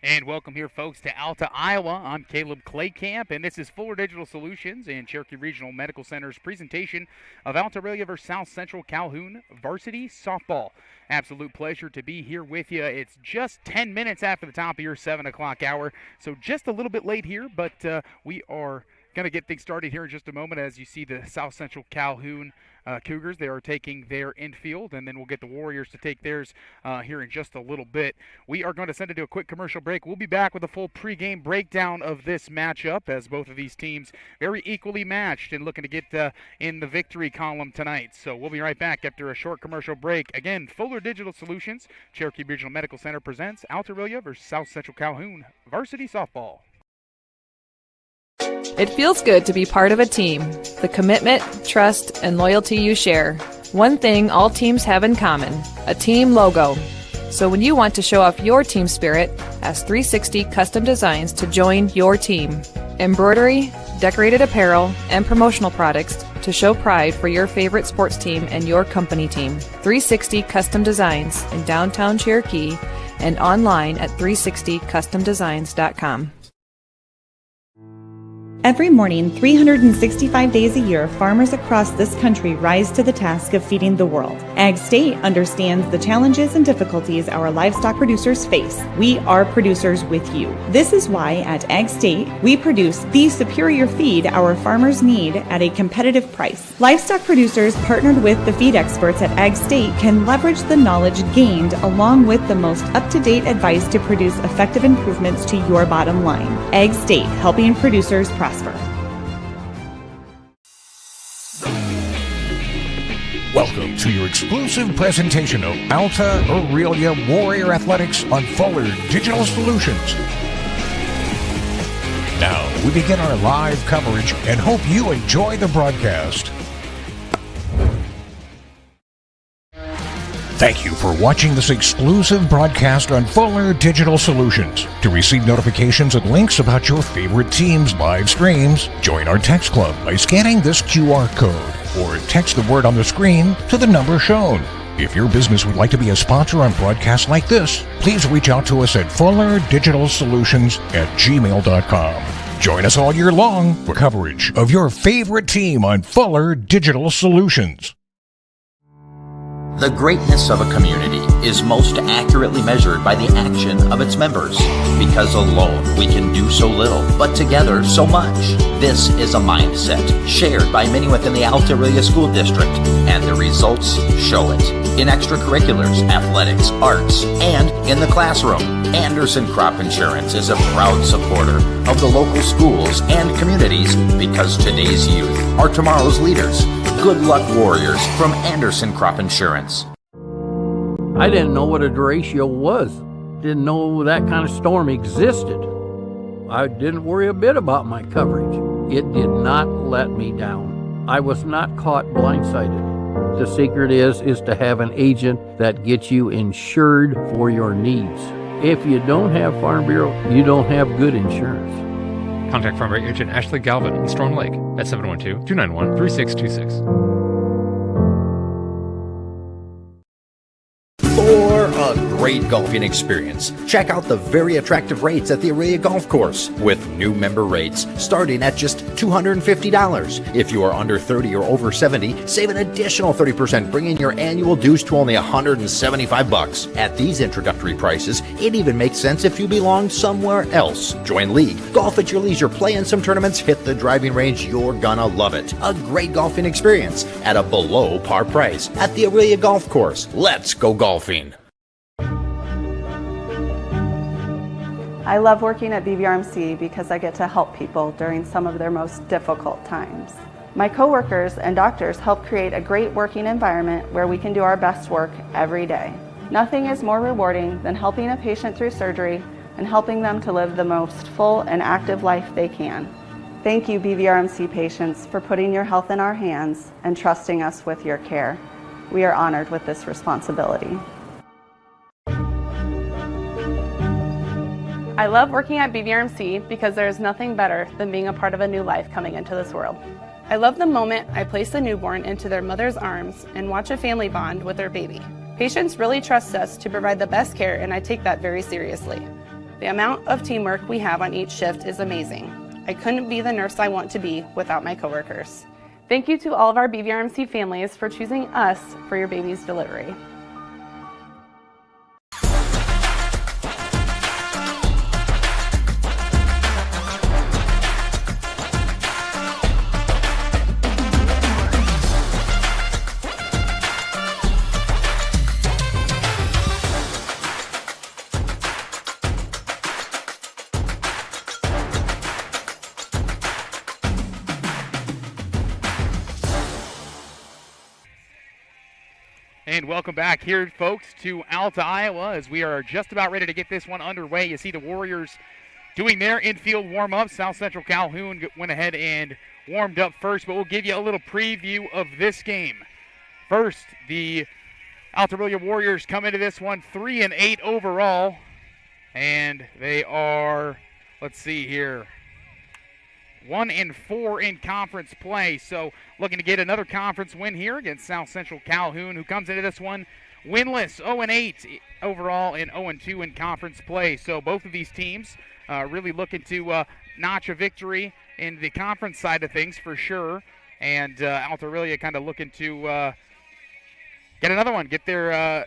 And welcome here, folks, to Alta, Iowa. I'm Caleb Claycamp, and this is Fuller Digital Solutions and Cherokee Regional Medical Center's presentation of Alta-Aurelia versus South Central Calhoun Varsity Softball. Absolute pleasure to be here with you. It's just 10 minutes after the top of your 7 o'clock hour, so just a little bit late here, but we are going to get things started here in just a moment as you see the South Central Calhoun Cougars. They are taking their infield, and then we'll get the Warriors to take theirs here in just a little bit. We are going to send it to a quick commercial break. We'll be back with a full pregame breakdown of this matchup as both of these teams very equally matched and looking to get in the victory column tonight. So we'll be right back after a short commercial break. Again, Fuller Digital Solutions, Cherokee Regional Medical Center presents Alta-Aurelia versus South Central Calhoun Varsity Softball. It feels good to be part of a team. The commitment, trust, and loyalty you share. One thing all teams have in common, a team logo. So when you want to show off your team spirit, ask 360 Custom Designs to join your team. Embroidery, decorated apparel, and promotional products to show pride for your favorite sports team and your company team. 360 Custom Designs in downtown Cherokee and online at 360customdesigns.com. Every morning, 365 days a year, farmers across this country rise to the task of feeding the world. Ag State understands the challenges and difficulties our livestock producers face. We are producers with you. This is why at Ag State, we produce the superior feed our farmers need at a competitive price. Livestock producers partnered with the feed experts at Ag State can leverage the knowledge gained along with the most up-to-date advice to produce effective improvements to your bottom line. Ag State, helping producers prosper. Welcome to your exclusive presentation of Alta-Aurelia Warrior Athletics on Fuller Digital Solutions. Now, we begin our live coverage and hope you enjoy the broadcast. Thank you for watching this exclusive broadcast on Fuller Digital Solutions. To receive notifications and links about your favorite team's live streams, join our text club by scanning this QR code or text the word on the screen to the number shown. If your business would like to be a sponsor on broadcasts like this, please reach out to us at fullerdigitalsolutions@gmail.com. Join us all year long for coverage of your favorite team on Fuller Digital Solutions. The greatness of a community is most accurately measured by the action of its members. Because alone we can do so little, but together so much. This is a mindset shared by many within the Alta-Aurelia School District, and the results show it. In extracurriculars, athletics, arts, and in the classroom, Anderson Crop Insurance is a proud supporter of the local schools and communities because today's youth are tomorrow's leaders. Good luck, Warriors, from Anderson Crop Insurance. I didn't know what a derecho was. Didn't know that kind of storm existed. I didn't worry a bit about my coverage. It did not let me down. I was not caught blindsided. The secret is to have an agent that gets you insured for your needs. If you don't have Farm Bureau, you don't have good insurance. Contact Farm Bureau agent Ashley Galvin in Storm Lake at 712-291-3626. For a great golfing experience, check out the very attractive rates at the Aurelia Golf Course with new member rates starting at just $250. If you are under 30 or over 70, save an additional 30%, bringing your annual dues to only $175. At these introductory prices, it even makes sense if you belong somewhere else. Join league, golf at your leisure, play in some tournaments, hit the driving range. You're gonna love it. A great golfing experience at a below par price at the Aurelia Golf Course. Let's go golfing. I love working at BVRMC because I get to help people during some of their most difficult times. My coworkers and doctors help create a great working environment where we can do our best work every day. Nothing is more rewarding than helping a patient through surgery and helping them to live the most full and active life they can. Thank you, BVRMC patients, for putting your health in our hands and trusting us with your care. We are honored with this responsibility. I love working at BVRMC because there is nothing better than being a part of a new life coming into this world. I love the moment I place a newborn into their mother's arms and watch a family bond with their baby. Patients really trust us to provide the best care, and I take that very seriously. The amount of teamwork we have on each shift is amazing. I couldn't be the nurse I want to be without my coworkers. Thank you to all of our BVRMC families for choosing us for your baby's delivery. And welcome back here, folks, to Alta, Iowa, as we are just about ready to get this one underway. You see the Warriors doing their infield warm-up. South Central Calhoun went ahead and warmed up first, but we'll give you a little preview of this game. First, the Alta-Aurelia Warriors come into this one 3-8 overall, and they are, let's see here, 1-4 in conference play. So looking to get another conference win here against South Central Calhoun, who comes into this one winless, 0-8 overall and 0-2 in conference play. So both of these teams really looking to notch a victory in the conference side of things for sure. And Alta-Aurelia kind of looking to get another one, get their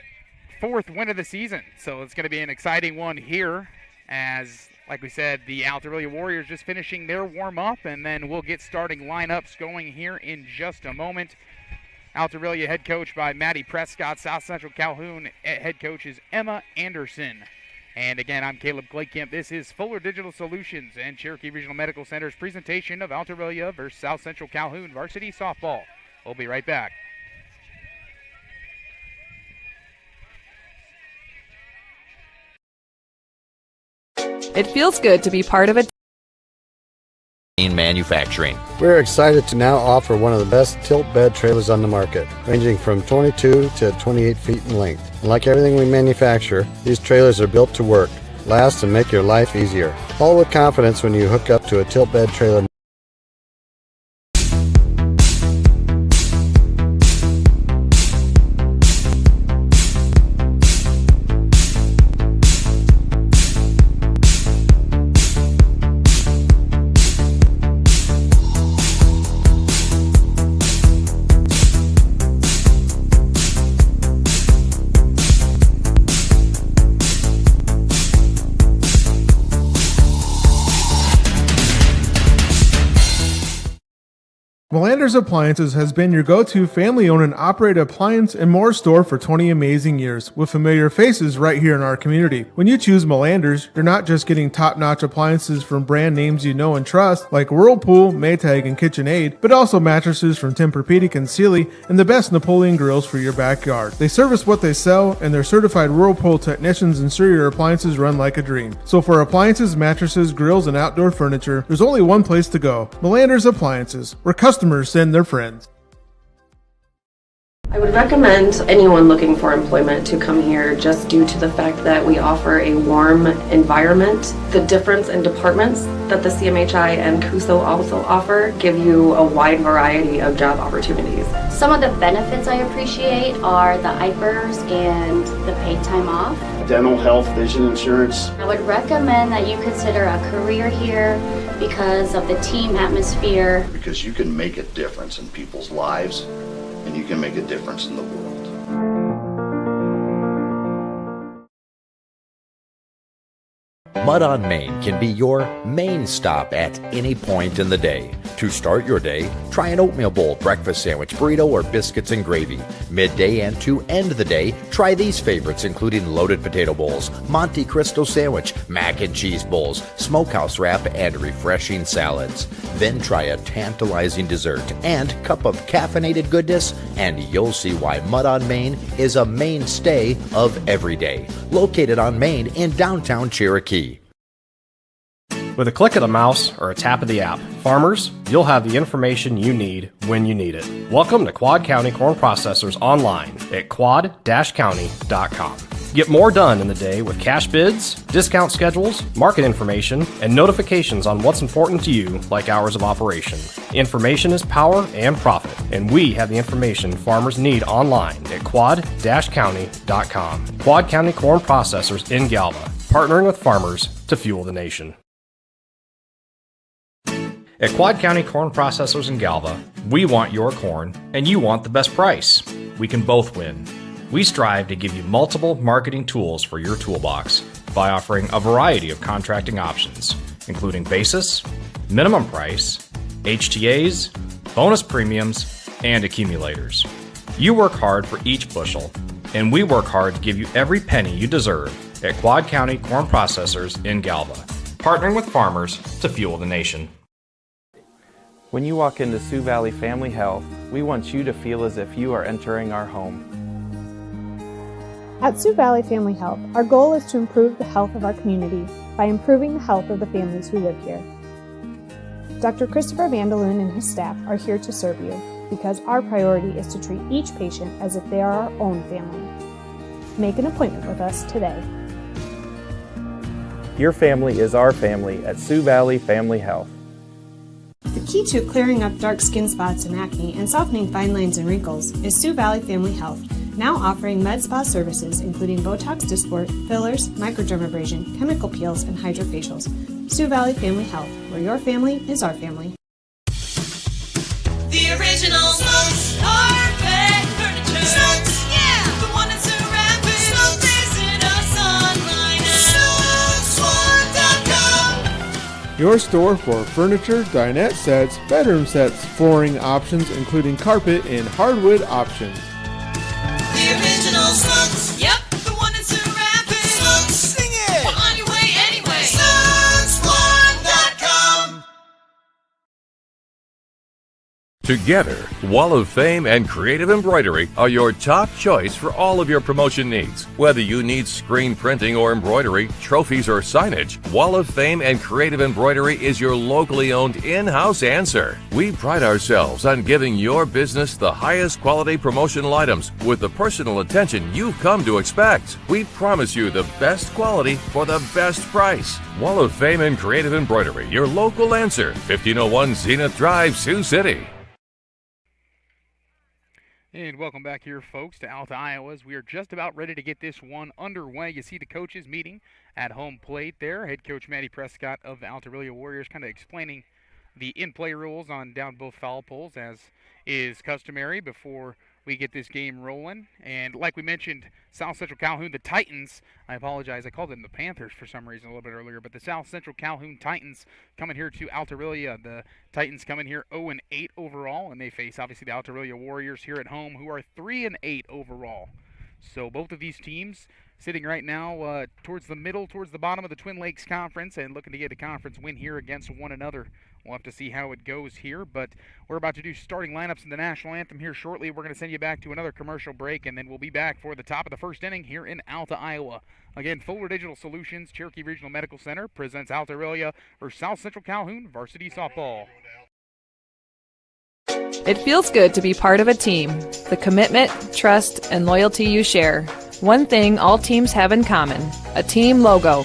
fourth win of the season. So it's going to be an exciting one here as, like we said, the Alta-Aurelia Warriors just finishing their warm-up, and then we'll get starting lineups going here in just a moment. Alta-Aurelia head coach by Maddie Prescott. South Central Calhoun head coach is Emma Anderson. And again, I'm Caleb Claykamp. This is Fuller Digital Solutions and Cherokee Regional Medical Center's presentation of Alta-Aurelia versus South Central Calhoun varsity softball. We'll be right back. It feels good to be part of a In manufacturing. We're excited to now offer one of the best tilt bed trailers on the market, ranging from 22 to 28 feet in length. And like everything we manufacture, these trailers are built to work, last, and make your life easier. All with confidence when you hook up to a tilt bed trailer. Melander's Appliances has been your go-to family-owned and operated appliance and more store for 20 amazing years, with familiar faces right here in our community. When you choose Melander's, you're not just getting top-notch appliances from brand names you know and trust, like Whirlpool, Maytag, and KitchenAid, but also mattresses from Tempur-Pedic and Sealy, and the best Napoleon grills for your backyard. They service what they sell, and their certified Whirlpool technicians ensure your appliances run like a dream. So for appliances, mattresses, grills, and outdoor furniture, there's only one place to go: Melander's Appliances, where customers send their friends. I would recommend anyone looking for employment to come here just due to the fact that we offer a warm environment. The difference in departments that the CMHI and CUSO also offer give you a wide variety of job opportunities. Some of the benefits I appreciate are the IPERS and the paid time off. Dental, health, vision insurance. I would recommend that you consider a career here because of the team atmosphere. Because you can make a difference in people's lives, and you can make a difference in the world. Mud on Main can be your main stop at any point in the day. To start your day, try an oatmeal bowl, breakfast sandwich, burrito, or biscuits and gravy. Midday and to end the day, try these favorites including loaded potato bowls, Monte Cristo sandwich, mac and cheese bowls, smokehouse wrap, and refreshing salads. Then try a tantalizing dessert and cup of caffeinated goodness, and you'll see why Mud on Main is a mainstay of every day. Located on Main in downtown Cherokee. With a click of the mouse or a tap of the app, farmers, you'll have the information you need when you need it. Welcome to Quad County Corn Processors online at quad-county.com. Get more done in the day with cash bids, discount schedules, market information, and notifications on what's important to you, like hours of operation. Information is power and profit, and we have the information farmers need online at quad-county.com. Quad County Corn Processors in Galva. partnering with farmers to fuel the nation. At Quad County Corn Processors in Galva, we want your corn and you want the best price. We can both win. We strive to give you multiple marketing tools for your toolbox by offering a variety of contracting options, including basis, minimum price, HTAs, bonus premiums, and accumulators. You work hard for each bushel, and we work hard to give you every penny you deserve at Quad County Corn Processors in Galva, partnering with farmers to fuel the nation. When you walk into Sioux Valley Family Health, we want you to feel as if you are entering our home. At Sioux Valley Family Health, our goal is to improve the health of our community by improving the health of the families who live here. Dr. Christopher Vandaloon and his staff are here to serve you because our priority is to treat each patient as if they are our own family. Make an appointment with us today. Your family is our family at Sioux Valley Family Health. The key to clearing up dark skin spots and acne and softening fine lines and wrinkles is Sioux Valley Family Health, now offering med spa services including Botox Dysport, fillers, microdermabrasion, chemical peels, and hydrofacials. Sioux Valley Family Health, where your family is our family. The original Snooks Carpet Furniture. Snooks, yeah, the one in Sioux Rapids. Snooks, visit us online at snooksworld.com. Your store for furniture, dinette sets, bedroom sets, flooring options, including carpet and hardwood options. The original Snooks. Yep, the one in Sioux Rapids. Snooks, sing it. We're on your way anyway. snooksworld.com. Together, Wall of Fame and Creative Embroidery are your top choice for all of your promotion needs. Whether you need screen printing or embroidery, trophies or signage, Wall of Fame and Creative Embroidery is your locally owned in-house answer. We pride ourselves on giving your business the highest quality promotional items with the personal attention you've come to expect. We promise you the best quality for the best price. Wall of Fame and Creative Embroidery, your local answer. 1501 Zenith Drive, Sioux City. And welcome back here, folks, to Alta, Iowa. We are just about ready to get this one underway. You see the coaches meeting at home plate there. Head coach Matty Prescott of the Alta-Aurelia Warriors kind of explaining the in-play rules on down both foul poles, as is customary before we get this game rolling. And like we mentioned, South Central Calhoun, the Titans, I apologize, I called them the Panthers for some reason a little bit earlier, but the South Central Calhoun Titans coming here to Alta-Aurelia. The Titans coming here 0-8 overall, and they face obviously the Alta-Aurelia Warriors here at home, who are 3-8 overall. So both of these teams sitting right now towards the bottom of the Twin Lakes Conference and looking to get a conference win here against one another. We'll have to see how it goes here, but we're about to do starting lineups in the national anthem here shortly. We're going to send you back to another commercial break, and then we'll be back for the top of the first inning here in Alta, Iowa. Again, Fuller Digital Solutions, Cherokee Regional Medical Center presents Alta-Aurelia versus South Central Calhoun Varsity Softball. It feels good to be part of a team. The commitment, trust, and loyalty you share. One thing all teams have in common, a team logo.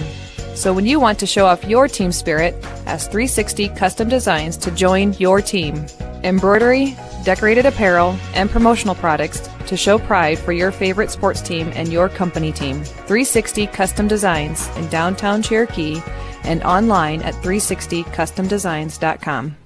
So when you want to show off your team spirit, ask 360 Custom Designs to join your team. Embroidery, decorated apparel, and promotional products to show pride for your favorite sports team and your company team. 360 Custom Designs in downtown Cherokee and online at 360customdesigns.com.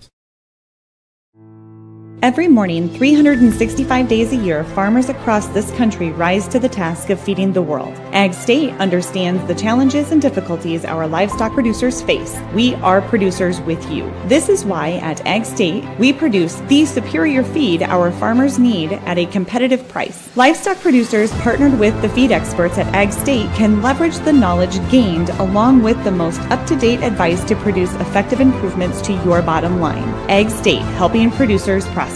Every morning, 365 days a year, farmers across this country rise to the task of feeding the world. Ag State understands the challenges and difficulties our livestock producers face. We are producers with you. This is why at Ag State, we produce the superior feed our farmers need at a competitive price. Livestock producers partnered with the feed experts at Ag State can leverage the knowledge gained along with the most up-to-date advice to produce effective improvements to your bottom line. Ag State, helping producers prosper.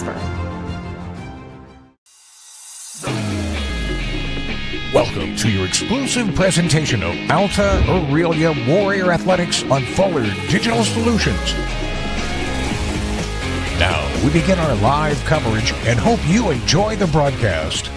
Welcome to your exclusive presentation of Alta-Aurelia Warrior Athletics on Fuller Digital Solutions. Now we begin our live coverage and hope you enjoy the broadcast.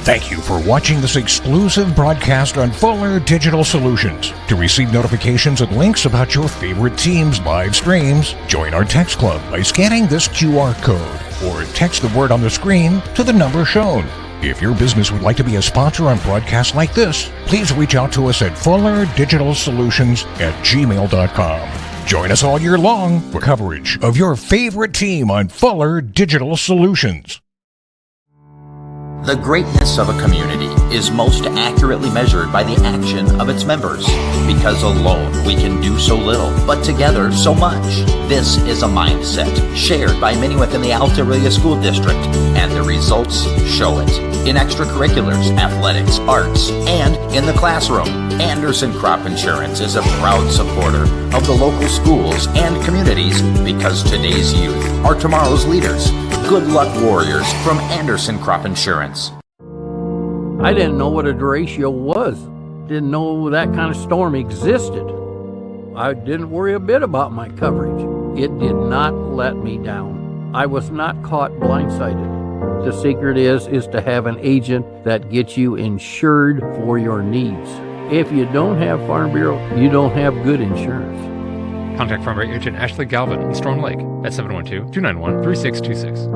Thank you for watching this exclusive broadcast on Fuller Digital Solutions. To receive notifications and links about your favorite team's live streams, join our text club by scanning this QR code or text the word on the screen to the number shown. If your business would like to be a sponsor on broadcasts like this, please reach out to us at fullerdigitalsolutions@gmail.com. Join us all year long for coverage of your favorite team on Fuller Digital Solutions. The greatness of a community is most accurately measured by the action of its members. Because alone we can do so little, but together so much. This is a mindset shared by many within the Alta-Aurelia School District, and the results show it. In extracurriculars, athletics, arts, and in the classroom, Anderson Crop Insurance is a proud supporter of the local schools and communities because today's youth are tomorrow's leaders. Good luck, Warriors, from Anderson Crop Insurance. I didn't know what a derecho was. Didn't know that kind of storm existed. I didn't worry a bit about my coverage. It did not let me down. I was not caught blindsided. The secret is to have an agent that gets you insured for your needs. If you don't have Farm Bureau, you don't have good insurance. Contact Farm Bureau Agent Ashley Galvin in Storm Lake at 712-291-3626.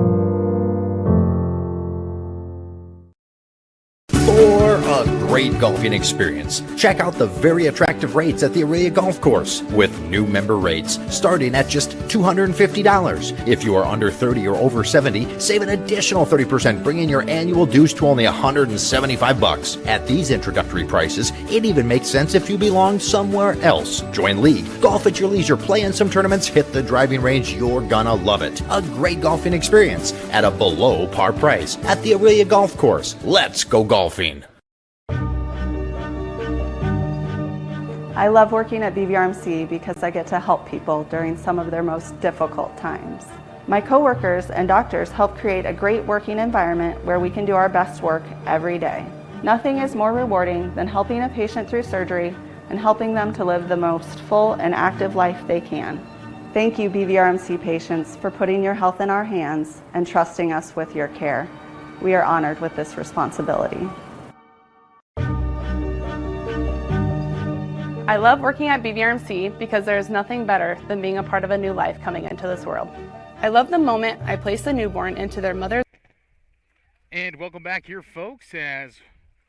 For a great golfing experience, check out the very attractive rates at the Aurelia Golf Course with new member rates starting at just $250. If you are under 30 or over 70, save an additional 30%, bringing your annual dues to only $175. At these introductory prices, it even makes sense if you belong somewhere else. Join league, golf at your leisure, play in some tournaments, hit the driving range. You're gonna love it. A great golfing experience at a below par price at the Aurelia Golf Course. Let's go golfing. I love working at BVRMC because I get to help people during some of their most difficult times. My coworkers and doctors help create a great working environment where we can do our best work every day. Nothing is more rewarding than helping a patient through surgery and helping them to live the most full and active life they can. Thank you, BVRMC patients, for putting your health in our hands and trusting us with your care. We are honored with this responsibility. I love working at BVRMC because there is nothing better than being a part of a new life coming into this world. I love the moment I place the newborn into their mother's. And welcome back here, folks, as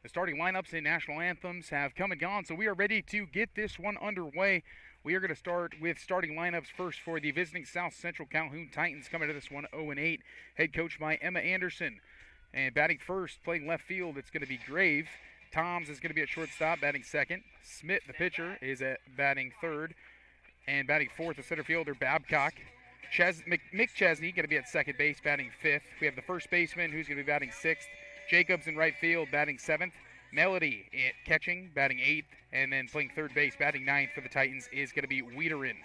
the starting lineups and national anthems have come and gone. So we are ready to get this one underway. We are going to start with starting lineups first for the visiting South Central Calhoun Titans, coming to this one 0-8. Head coach by Emma Anderson. And batting first, playing left field, it's going to be Grave. Toms is going to be at shortstop, batting second. Smith, the pitcher, is at batting third. And batting fourth, the center fielder, Babcock. Mick Chesney going to be at second base, batting fifth. We have the first baseman, who's going to be batting sixth. Jacobs in right field, batting seventh. Melody at catching, batting eighth. And then playing third base, batting ninth for the Titans, is going to be Wiederin.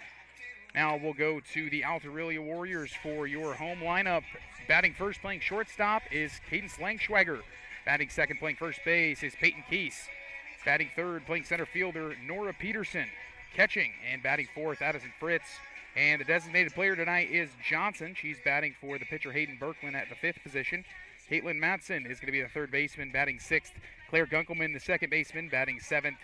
Now we'll go to the Alta-Aurelia Warriors for your home lineup. Batting first, playing shortstop, is Cadence Langschwager. Batting second, playing first base, is Peyton Keese. Batting third, playing center fielder, Nora Peterson. Catching and batting fourth, Addison Fritz. And the designated player tonight is Johnson. She's batting for the pitcher Hayden Berkland at the fifth position. Caitlin Matson is going to be the third baseman, batting sixth. Claire Gunkelman, the second baseman, batting seventh.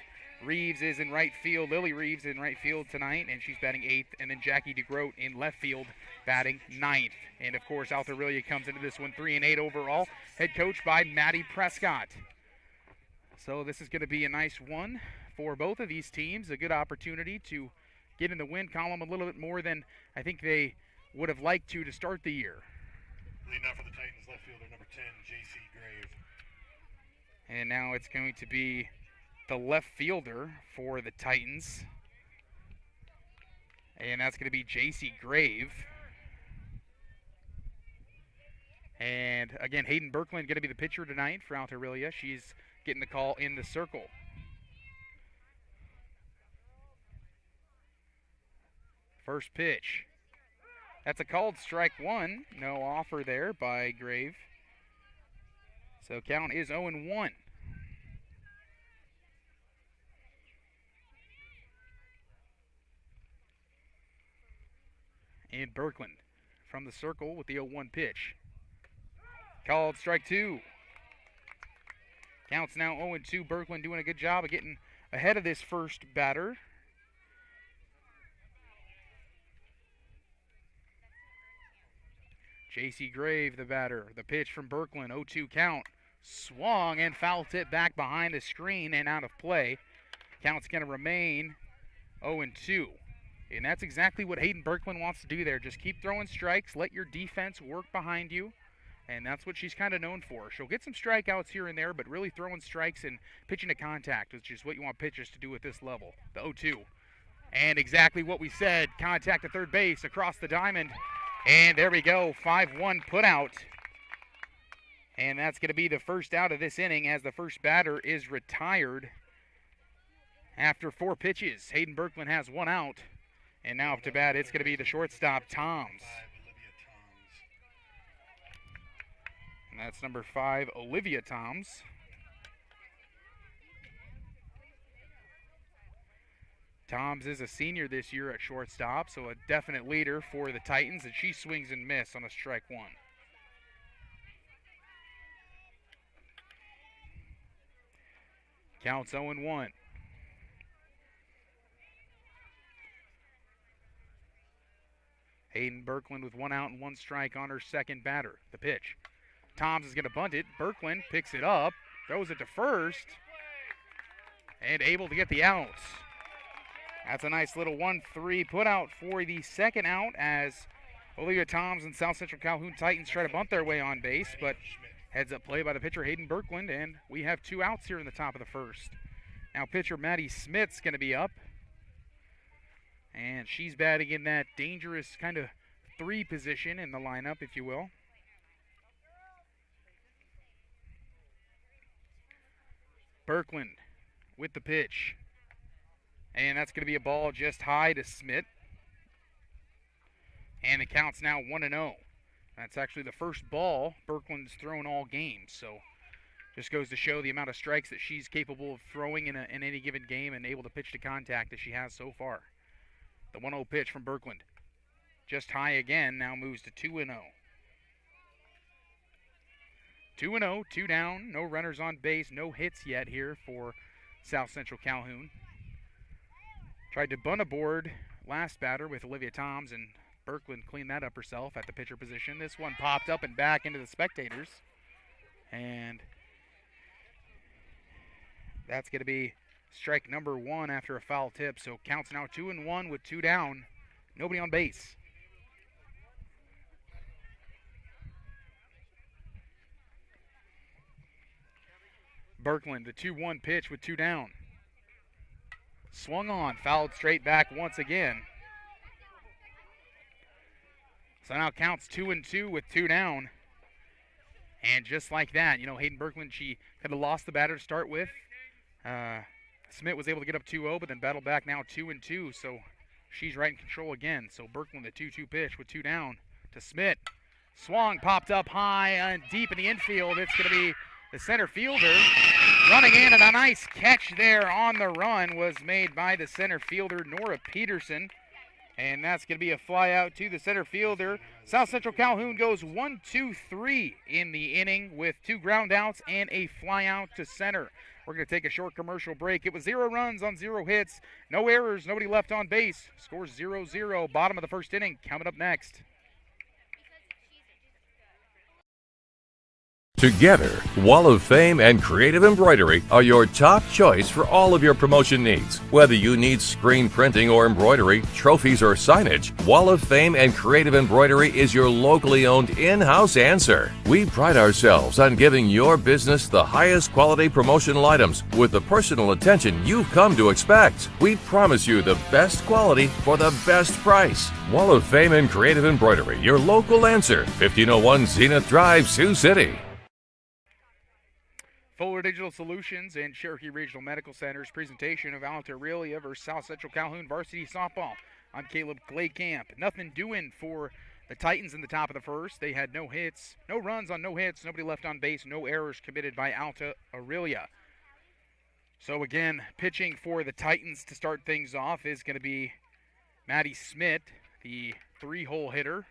Reeves is in right field. Lily Reeves in right field tonight, and she's batting eighth. And then Jackie DeGroat in left field, batting ninth. And, of course, Alta-Aurelia comes into this one 3-8 overall, head coach by Maddie Prescott. So this is going to be a nice one for both of these teams, a good opportunity to get in the win column a little bit more than I think they would have liked to start the year. Leading off for the Titans, left fielder number 10, J.C. Grave. And now it's going to be the left fielder for the Titans. And that's going to be J.C. Grave. And again, Hayden Berkland going to be the pitcher tonight for Alta-Aurelia. She's getting the call in the circle. First pitch. That's a called strike one. No offer there by Grave. So count is 0-1. And Berkland from the circle with the 0-1 pitch. Called strike two. Counts now 0-2. Berkland doing a good job of getting ahead of this first batter. J.C. Grave, the batter. The pitch from Berkland, 0-2 count. Swung and foul tip back behind the screen and out of play. Count's going to remain 0-2. And that's exactly what Hayden Berkman wants to do there. Just keep throwing strikes, let your defense work behind you. And that's what she's kind of known for. She'll get some strikeouts here and there, but really throwing strikes and pitching to contact, which is what you want pitchers to do at this level. The 0-2. And exactly what we said, contact to third base across the diamond. And there we go, 5-1 put out. And that's going to be the first out of this inning as the first batter is retired after 4 pitches. Hayden Berkman has 1 out. And now up to bat, it's going to be the shortstop, Toms. And that's number 5, Olivia Toms. Toms is a senior this year at shortstop, so a definite leader for the Titans, and she swings and misses on a strike 1. Counts 0-1. Hayden Berkland with 1 out and 1 strike on her second batter. The pitch. Toms is going to bunt it. Berkland picks it up, throws it to first, and able to get the outs. That's a nice little 1-3 put out for the second out as Olivia Toms and South Central Calhoun Titans try to bunt their way on base, but heads up play by the pitcher Hayden Berkland, and we have 2 outs here in the top of the first. Now pitcher Maddie Smith's going to be up, and she's batting in that dangerous kind of 3 position in the lineup, if you will. Berkland with the pitch. And that's going to be a ball just high to Smith. And the count's now 1-0. That's actually the first ball Berkland's thrown all game. So just goes to show the amount of strikes that she's capable of throwing in any given game and able to pitch to contact that she has so far. The 1-0 pitch from Berkland. Just high again, now moves to 2-0. 2-0, 2 down, no runners on base, no hits yet here for South Central Calhoun. Tried to bunt aboard last batter with Olivia Toms, and Berkland cleaned that up herself at the pitcher position. This one popped up and back into the spectators. And that's going to be strike number 1 after a foul tip. So counts now 2-1 with 2 down. Nobody on base. Berkland, the 2-1 pitch with 2 down. Swung on, fouled straight back once again. So now counts 2-2 with 2 down. And just like that, you know, Hayden Berkland, she kind of lost the batter to start with. Smith was able to get up 2-0, but then battled back now 2-2. So she's right in control again. So Berkland, the 2-2 pitch with 2 down to Smith. Swung, popped up high and deep in the infield. It's going to be the center fielder running in, and a nice catch there on the run was made by the center fielder, Nora Peterson. And that's going to be a fly out to the center fielder. South Central Calhoun goes 1-2-3 in the inning with 2 ground outs and a fly out to center. We're going to take a short commercial break. It was 0 runs on 0 hits, no errors, nobody left on base. Scores 0-0, bottom of the first inning. Coming up next. Together, Wall of Fame and Creative Embroidery are your top choice for all of your promotion needs. Whether you need screen printing or embroidery, trophies or signage, Wall of Fame and Creative Embroidery is your locally owned in-house answer. We pride ourselves on giving your business the highest quality promotional items with the personal attention you've come to expect. We promise you the best quality for the best price. Wall of Fame and Creative Embroidery, your local answer, 1501 Zenith Drive, Sioux City. Fuller Digital Solutions and Cherokee Regional Medical Center's presentation of Alta-Aurelia versus South Central Calhoun Varsity Softball. I'm Caleb Claycamp. Nothing doing for the Titans in the top of the first. They had no hits, no runs on no hits, nobody left on base, no errors committed by Alta-Aurelia. So again, pitching for the Titans to start things off is going to be Maddie Smith, the 3-hole hitter.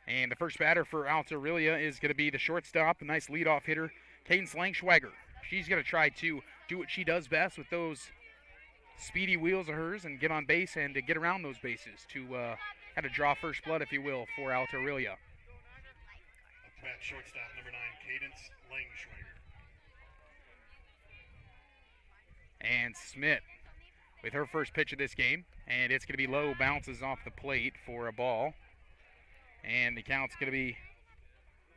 And the first batter for Alta-Aurelia is going to be the shortstop, a nice leadoff hitter, Cadence Langschwager. She's going to try to do what she does best with those speedy wheels of hers and get on base and to get around those bases to kind of draw first blood, if you will, for Alta-Aurelia. Up to bat shortstop number 9, Cadence Langschwager. And Smith with her first pitch of this game, and it's going to be low, bounces off the plate for a ball. And the count's going to be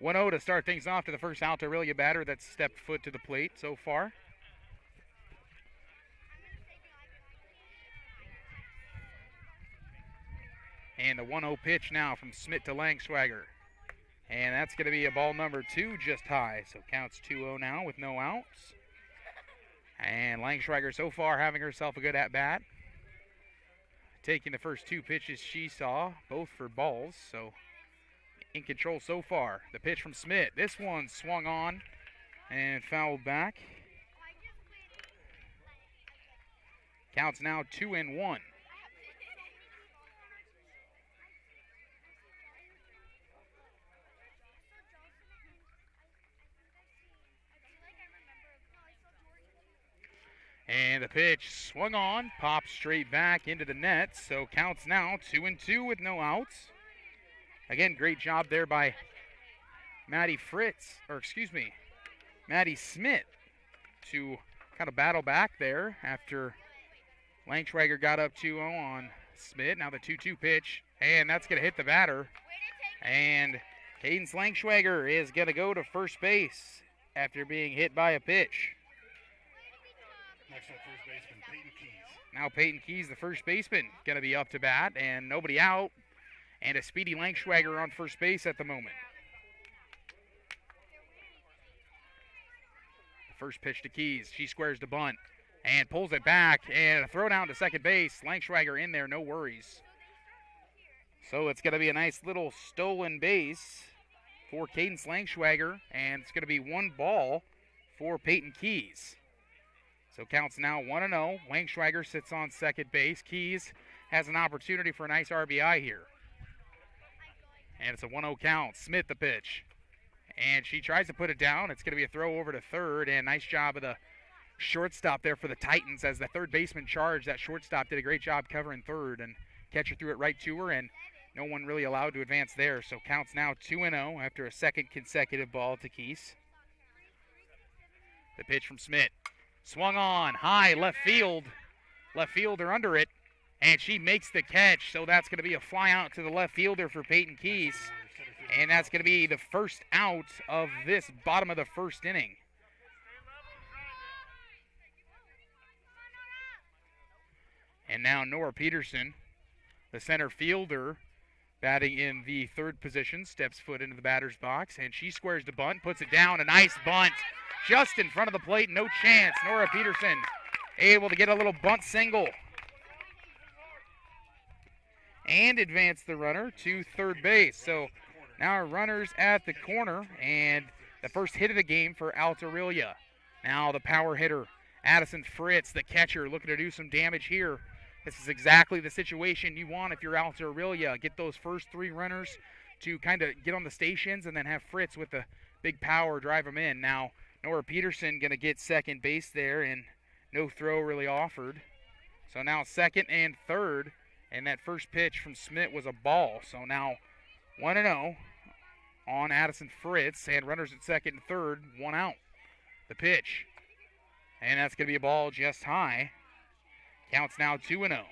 1-0 to start things off to the first Alta-Aurelia batter that's stepped foot to the plate so far. And the 1-0 pitch now from Smith to Langschwager. And that's going to be a ball number 2 just high. So counts 2-0 now with no outs. And Langschwager so far having herself a good at-bat. Taking the first 2 pitches she saw, both for balls. So in control so far. The pitch from Smith. This one swung on and fouled back. Counts now 2-1. And the pitch swung on, popped straight back into the net. So counts now 2-2 with no outs. Again, great job there by Maddie Smith to kind of battle back there after Langschwager got up 2-0 on Smith. Now the 2-2 pitch, and that's going to hit the batter. And Cadence Langschwager is going to go to first base after being hit by a pitch. Next up, first baseman Peyton Keys. Now Peyton Keys, the first baseman, going to be up to bat, and nobody out. And a speedy Langschwager on first base at the moment. First pitch to Keys. She squares the bunt and pulls it back, and a throw down to second base. Langschwager in there, no worries. So it's going to be a nice little stolen base for Cadence Langschwager, and it's going to be 1 ball for Peyton Keys. So counts now 1-0. Langschwager sits on second base. Keys has an opportunity for a nice RBI here. And it's a 1-0 count. Smith the pitch. And she tries to put it down. It's going to be a throw over to third. And nice job of the shortstop there for the Titans as the third baseman charged. That shortstop did a great job covering third. And catcher threw it right to her. And no one really allowed to advance there. So counts now 2-0 after a second consecutive ball to Keys. The pitch from Smith. Swung on. High left field. Left fielder under it. And she makes the catch, so that's going to be a fly out to the left fielder for Peyton Keys. And that's going to be the first out of this bottom of the first inning. And now Nora Peterson, the center fielder, batting in the third position, steps foot into the batter's box, and she squares the bunt, puts it down, a nice bunt just in front of the plate, no chance. Nora Peterson able to get a little bunt single and advance the runner to third base. So now our runners at the corner, and the first hit of the game for Alta-Aurelia. Now the power hitter, Addison Fritz, the catcher, looking to do some damage here. This is exactly the situation you want if you're Alta-Aurelia. Get those first 3 runners to kind of get on the stations, and then have Fritz with the big power drive them in. Now Nora Peterson going to get second base there, and no throw really offered. So now second and third. And that first pitch from Smith was a ball. So now 1-0 on Addison Fritz. And runners at second and third, 1 out. The pitch. And that's going to be a ball just high. Counts now 2-0.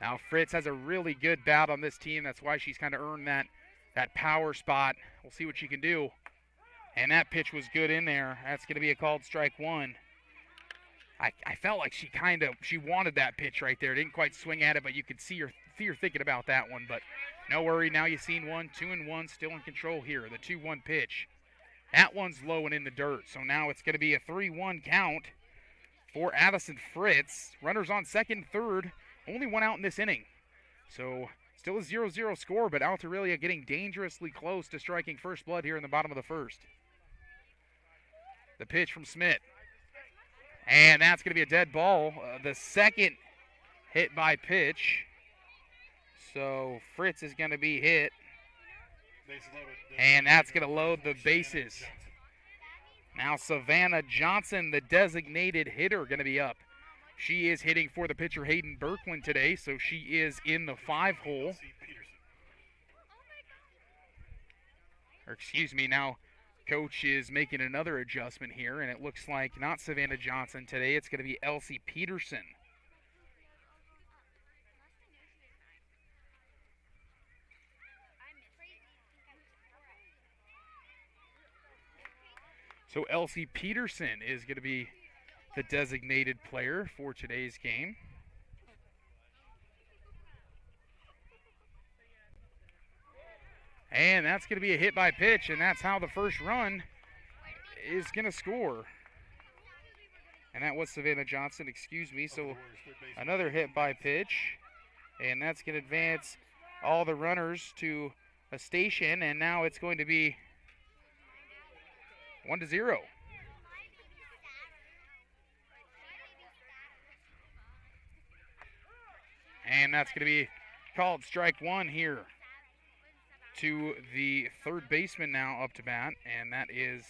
Now Fritz has a really good bat on this team. That's why she's kind of earned that power spot. We'll see what she can do. And that pitch was good in there. That's going to be a called strike 1. I felt like she wanted that pitch right there. Didn't quite swing at it, but you could see her thinking about that one. But no worry, now you've seen 1, 2-1, still in control here. The 2-1 pitch. That one's low and in the dirt. So now it's going to be a 3-1 count for Addison Fritz. Runners on second and third. Only 1 out in this inning. So still a 0-0 score, but Alta-Aurelia getting dangerously close to striking first blood here in the bottom of the first. The pitch from Smith. And that's going to be a dead ball. The second hit by pitch. So Fritz is going to be hit. And that's going to load the bases. Now Savannah Johnson, the designated hitter, going to be up. She is hitting for the pitcher Hayden Birkland today, so she is in the 5 hole. Or excuse me, now coach is making another adjustment here, and it looks like not Savannah Johnson today. It's going to be Elsie Peterson. So Elsie Peterson is going to be the designated player for today's game. And that's going to be a hit by pitch, and that's how the first run is going to score. And that was Savannah Johnson, excuse me. So another hit by pitch, and that's going to advance all the runners to a station, and now it's going to be 1-0. And that's going to be called strike one here to the third baseman now up to bat, and that is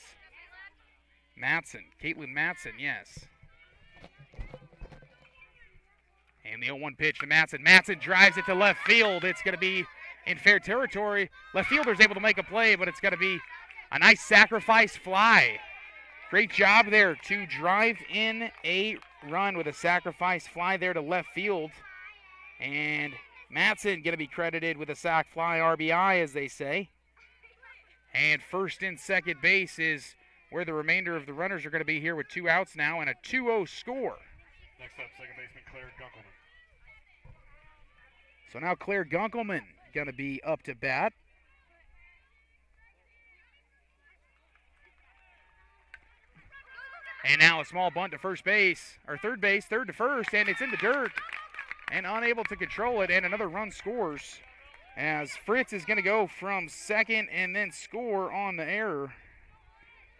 Matson, Caitlin Matson, yes. And the 0-1 pitch to Matson. Matson drives it to left field. It's going to be in fair territory. Left fielder's able to make a play, but it's going to be a nice sacrifice fly. Great job there to drive in a run with a sacrifice fly there to left field. And Matson going to be credited with a sac fly RBI, as they say. And first and second base is where the remainder of the runners are going to be here with 2 outs now and a 2-0 score. Next up, second baseman Claire Gunkelman. So now Claire Gunkelman going to be up to bat. And now a small bunt to first base, or third base, third to first, and it's in the dirt. And unable to control it, and another run scores as Fritz is going to go from second and then score on the error.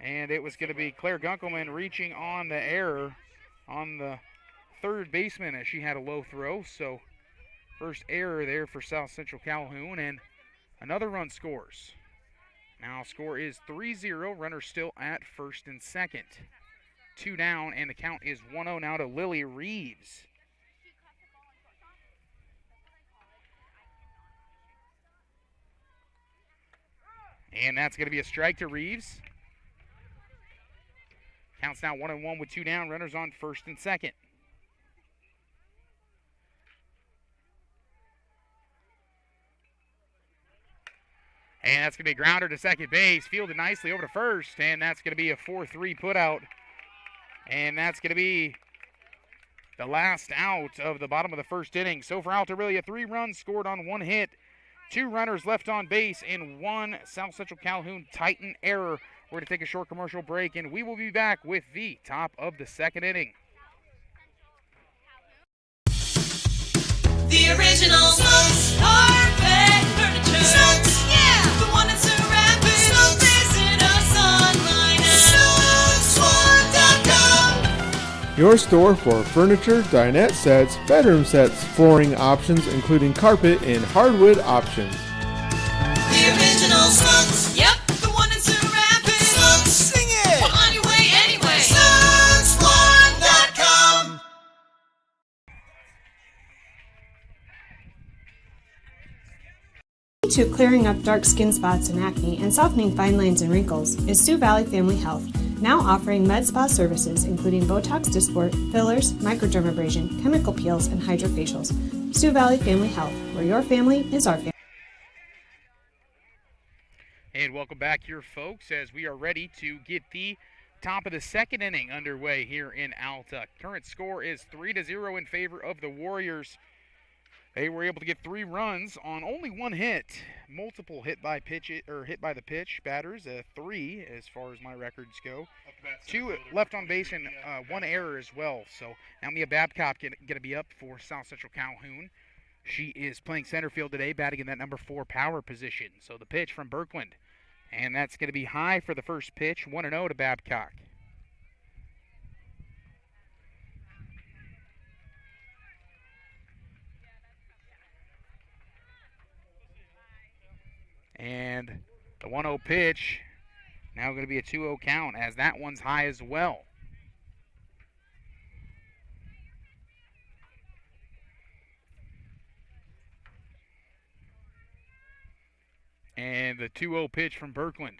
And it was going to be Claire Gunkelman reaching on the error on the third baseman as she had a low throw. So first error there for South Central Calhoun, and another run scores. Now score is 3-0, runners still at first and second. 2 down, and the count is 1-0 now to Lily Reeves. And that's going to be a strike to Reeves. Counts now 1-1 with 2 down. Runners on first and second. And that's going to be a grounder to second base. Fielded nicely over to first. And that's going to be a 4-3 putout. And that's going to be the last out of the bottom of the first inning. So for Alta-Aurelia, 3 runs scored on 1 hit. 2 runners left on base and 1 South Central Calhoun Titan error. We're going to take a short commercial break, and we will be back with the top of the second inning. The original Snooks Carpet Furniture. Snooks, yeah, the one that's around. Snooks visit us online at snooksflooring.com. Your store for furniture, dinette sets, bedroom sets, flooring options, including carpet and hardwood options. The original Snooks, yep, the one that's around. Snooks, sing it, well, on your way anyway. Snooksflooring.com. To clearing up dark skin spots and acne and softening fine lines and wrinkles is Sioux Valley Family Health, now offering med spa services including Botox Dysport, fillers, microdermabrasion, chemical peels, and hydrofacials. Sioux Valley Family Health, where your family is our family. And welcome back here, folks, as we are ready to get the top of the second inning underway here in Alta. Current score is 3-0 in favor of the Warriors. They were able to get 3 runs on only 1 hit. Multiple hit by the pitch batters, 3 as far as my records go. 2 left on base and 1 error as well. So now Mia Babcock going to be up for South Central Calhoun. She is playing center field today, batting in that number 4 power position. So the pitch from Birkland, and that's going to be high for the first pitch, 1-0 to Babcock. And the 1-0 pitch Now going to be a 2-0 count as that one's high as well. And the 2-0 pitch from Birkeland.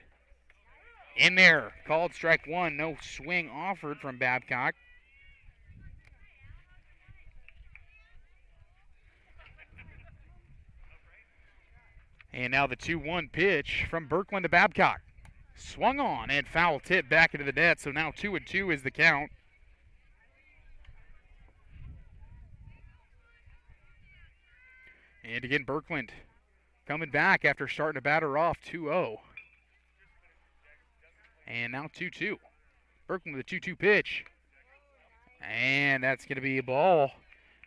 In there, called strike one. No swing offered from Babcock. And now the 2-1 pitch from Birkeland to Babcock. Swung on and foul tip back into the net, so now 2-2 is the count. And again, Birkeland coming back after starting to batter off 2-0. And now 2-2. Birkeland with a 2-2 pitch. And that's going to be a ball.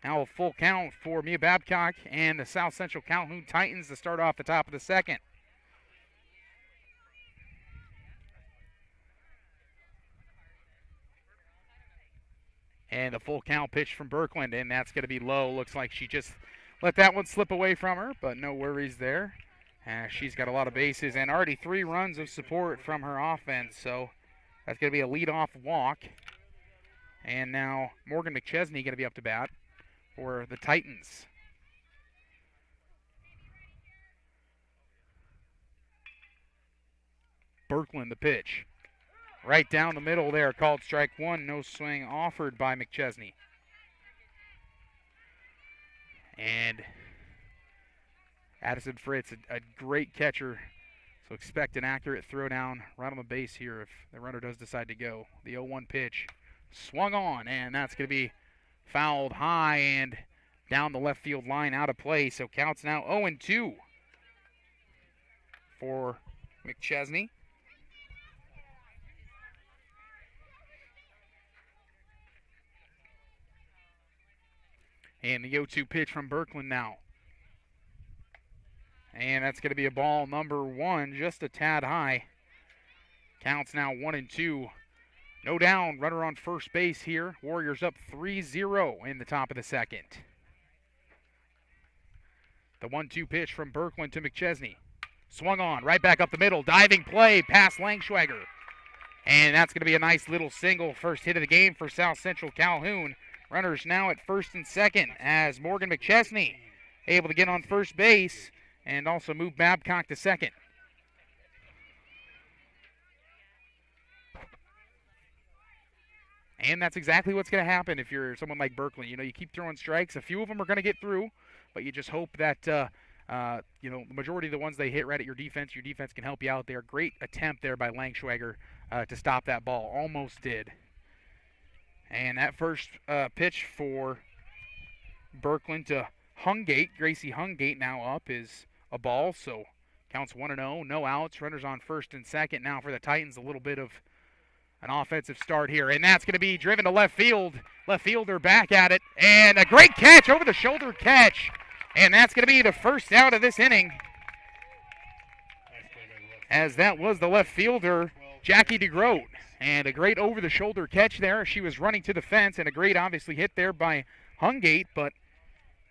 Now a full count for Mia Babcock and the South Central Calhoun Titans to start off the top of the second. And the full count pitch from Birkeland, and that's going to be low. Looks like she just let that one slip away from her, but no worries there. She's got a lot of bases and already 3 runs of support from her offense, so that's going to be a leadoff walk. And now Morgan McChesney going to be up to bat for the Titans. Birkeland the pitch. Right down the middle there, called strike one. No swing offered by McChesney. And Addison Fritz, a great catcher, so expect an accurate throw down right on the base here if the runner does decide to go. The 0-1 pitch swung on, and that's going to be fouled high and down the left field line, out of play. So counts now 0-2 for McChesney. And the 0-2 pitch from Birkeland now. And that's going to be a ball number 1, just a tad high. Counts now 1-2. No down, runner on first base here. Warriors up 3-0 in the top of the second. The 1-2 pitch from Birkeland to McChesney. Swung on, right back up the middle. Diving play past Langschwager. And that's going to be a nice little single. First hit of the game for South Central Calhoun. Runners now at first and second as Morgan McChesney able to get on first base and also move Babcock to second. And that's exactly what's going to happen if you're someone like Birkeland. You know, you keep throwing strikes. A few of them are going to get through, but you just hope that, you know, the majority of the ones they hit right at your defense can help you out there. Great attempt there by Langschwager to stop that ball. Almost did. And that first pitch for Birkeland to Hungate, Gracie Hungate now up, is a ball. So counts 1-0, no outs. Runners on first and second. Now for the Titans, a little bit of an offensive start here. And that's going to be driven to left field. Left fielder back at it. And a great catch, over the shoulder catch. And that's going to be the first out of this inning. As that was the left fielder, Jackie DeGroat. And a great over-the-shoulder catch there. She was running to the fence, and a great, obviously, hit there by Hungate, but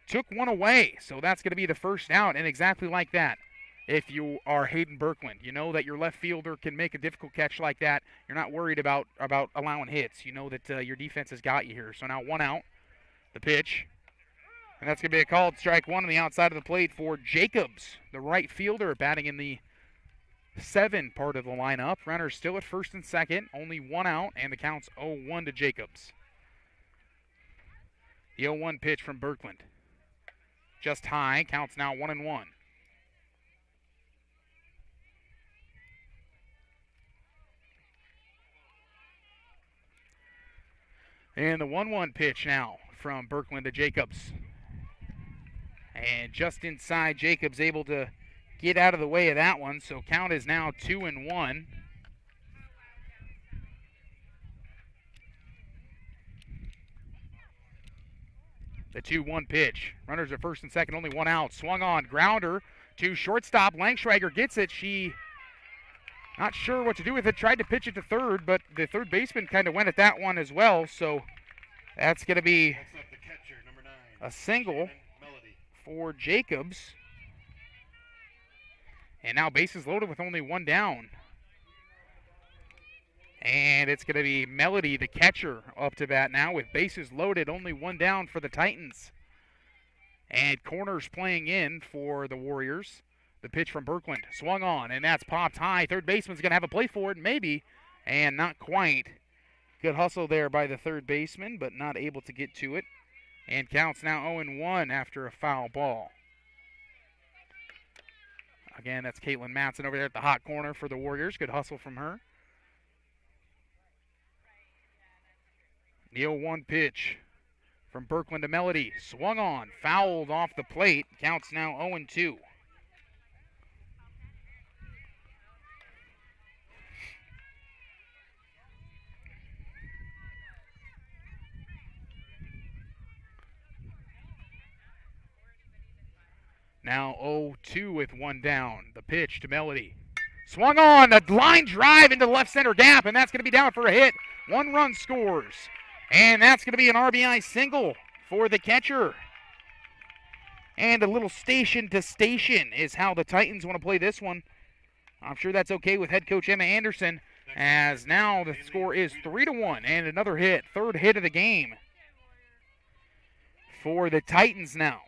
took one away. So that's going to be the first out, and exactly like that. If you are Hayden Birkeland, you know that your left fielder can make a difficult catch like that. You're not worried about allowing hits. You know that your defense has got you here. So now 1 out, the pitch. And that's going to be a called strike one on the outside of the plate for Jacobs, the right fielder, batting in the 7 part of the lineup. Runners still at first and second, only 1 out, and the count's 0-1 to Jacobs. The 0-1 pitch from Birkeland. Just high, counts now 1-1. And the 1-1 pitch now from Birkeland to Jacobs. And just inside, Jacobs able to get out of the way of that one, so count is now 2-1. The 2-1 pitch. Runners at first and second, only 1 out. Swung on, grounder to shortstop. Langschwager gets it. She not sure what to do with it. Tried to pitch it to third, but the third baseman kind of went at that one as well, so that's going to be a single for Jacobs. And now bases loaded with only 1 down. And it's going to be Melody, the catcher, up to bat now with bases loaded, only one down for the Titans. And corners playing in for the Warriors. The pitch from Birkland swung on, and that's popped high. Third baseman's going to have a play for it, maybe, and not quite. Good hustle there by the third baseman, but not able to get to it. And counts now 0-1 after a foul ball. Again, that's Caitlin Matson over there at the hot corner for the Warriors. Good hustle from her. The 0-1 pitch from Birkland to Melody. Swung on, fouled off the plate. Counts now 0-2. Now 0-2 with one down. The pitch to Melody. Swung on, a line drive into the left center gap, and that's going to be down for a hit. 1 run scores. And that's going to be an RBI single for the catcher. And a little station to station is how the Titans want to play this one. I'm sure that's okay with head coach Emma Anderson, as now the score is 3-1 and another hit. Third hit of the game for the Titans now.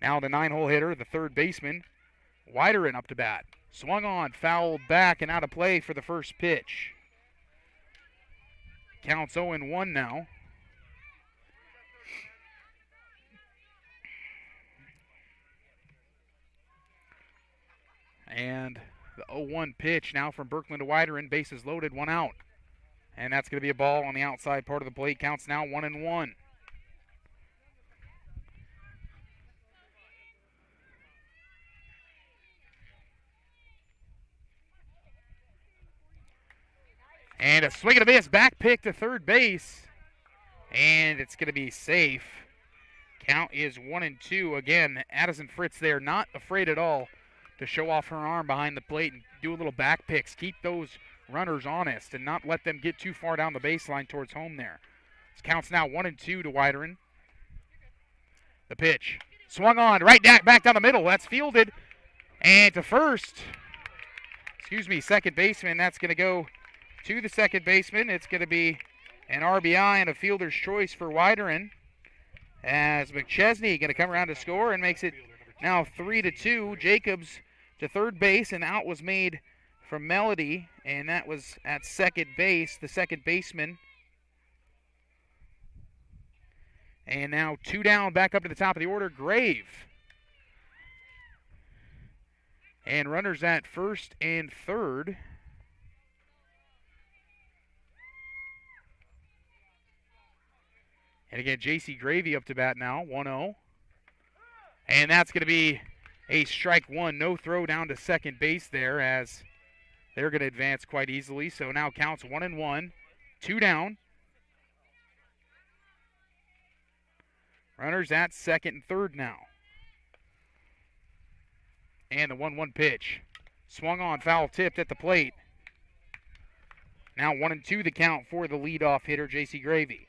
Now the 9-hole hitter, the third baseman, Widerin up to bat. Swung on, fouled back, and out of play for the first pitch. Counts 0-1 now. And the 0-1 pitch now from Birkland to Widerin, bases loaded, 1 out. And that's going to be a ball on the outside part of the plate. Counts now 1-1. And a swing and a miss, back pick to third base. And it's going to be safe. Count is 1-2. Again, Addison Fritz there, not afraid at all to show off her arm behind the plate and do a little back picks. Keep those runners honest and not let them get too far down the baseline towards home there. This counts now 1-2 to Widerin. The pitch. Swung on, right back down the middle. That's fielded. And to first. Second baseman. That's going to go to the second baseman. It's going to be an RBI and a fielder's choice for Widerin, as McChesney going to come around to score and makes it now 3-2. Jacobs to third base, and out was made from Melody, and that was at second base, the second baseman. And now 2 down, back up to the top of the order, Grave. And runners at first and third. And again, J.C. Gravy up to bat now, 1-0. And that's going to be a strike one. No throw down to second base there, as they're going to advance quite easily. So now counts 1-1, 2 down. Runners at second and third now. And the 1-1 pitch. Swung on, foul tipped at the plate. Now 1-2 the count for the leadoff hitter, J.C. Gravy.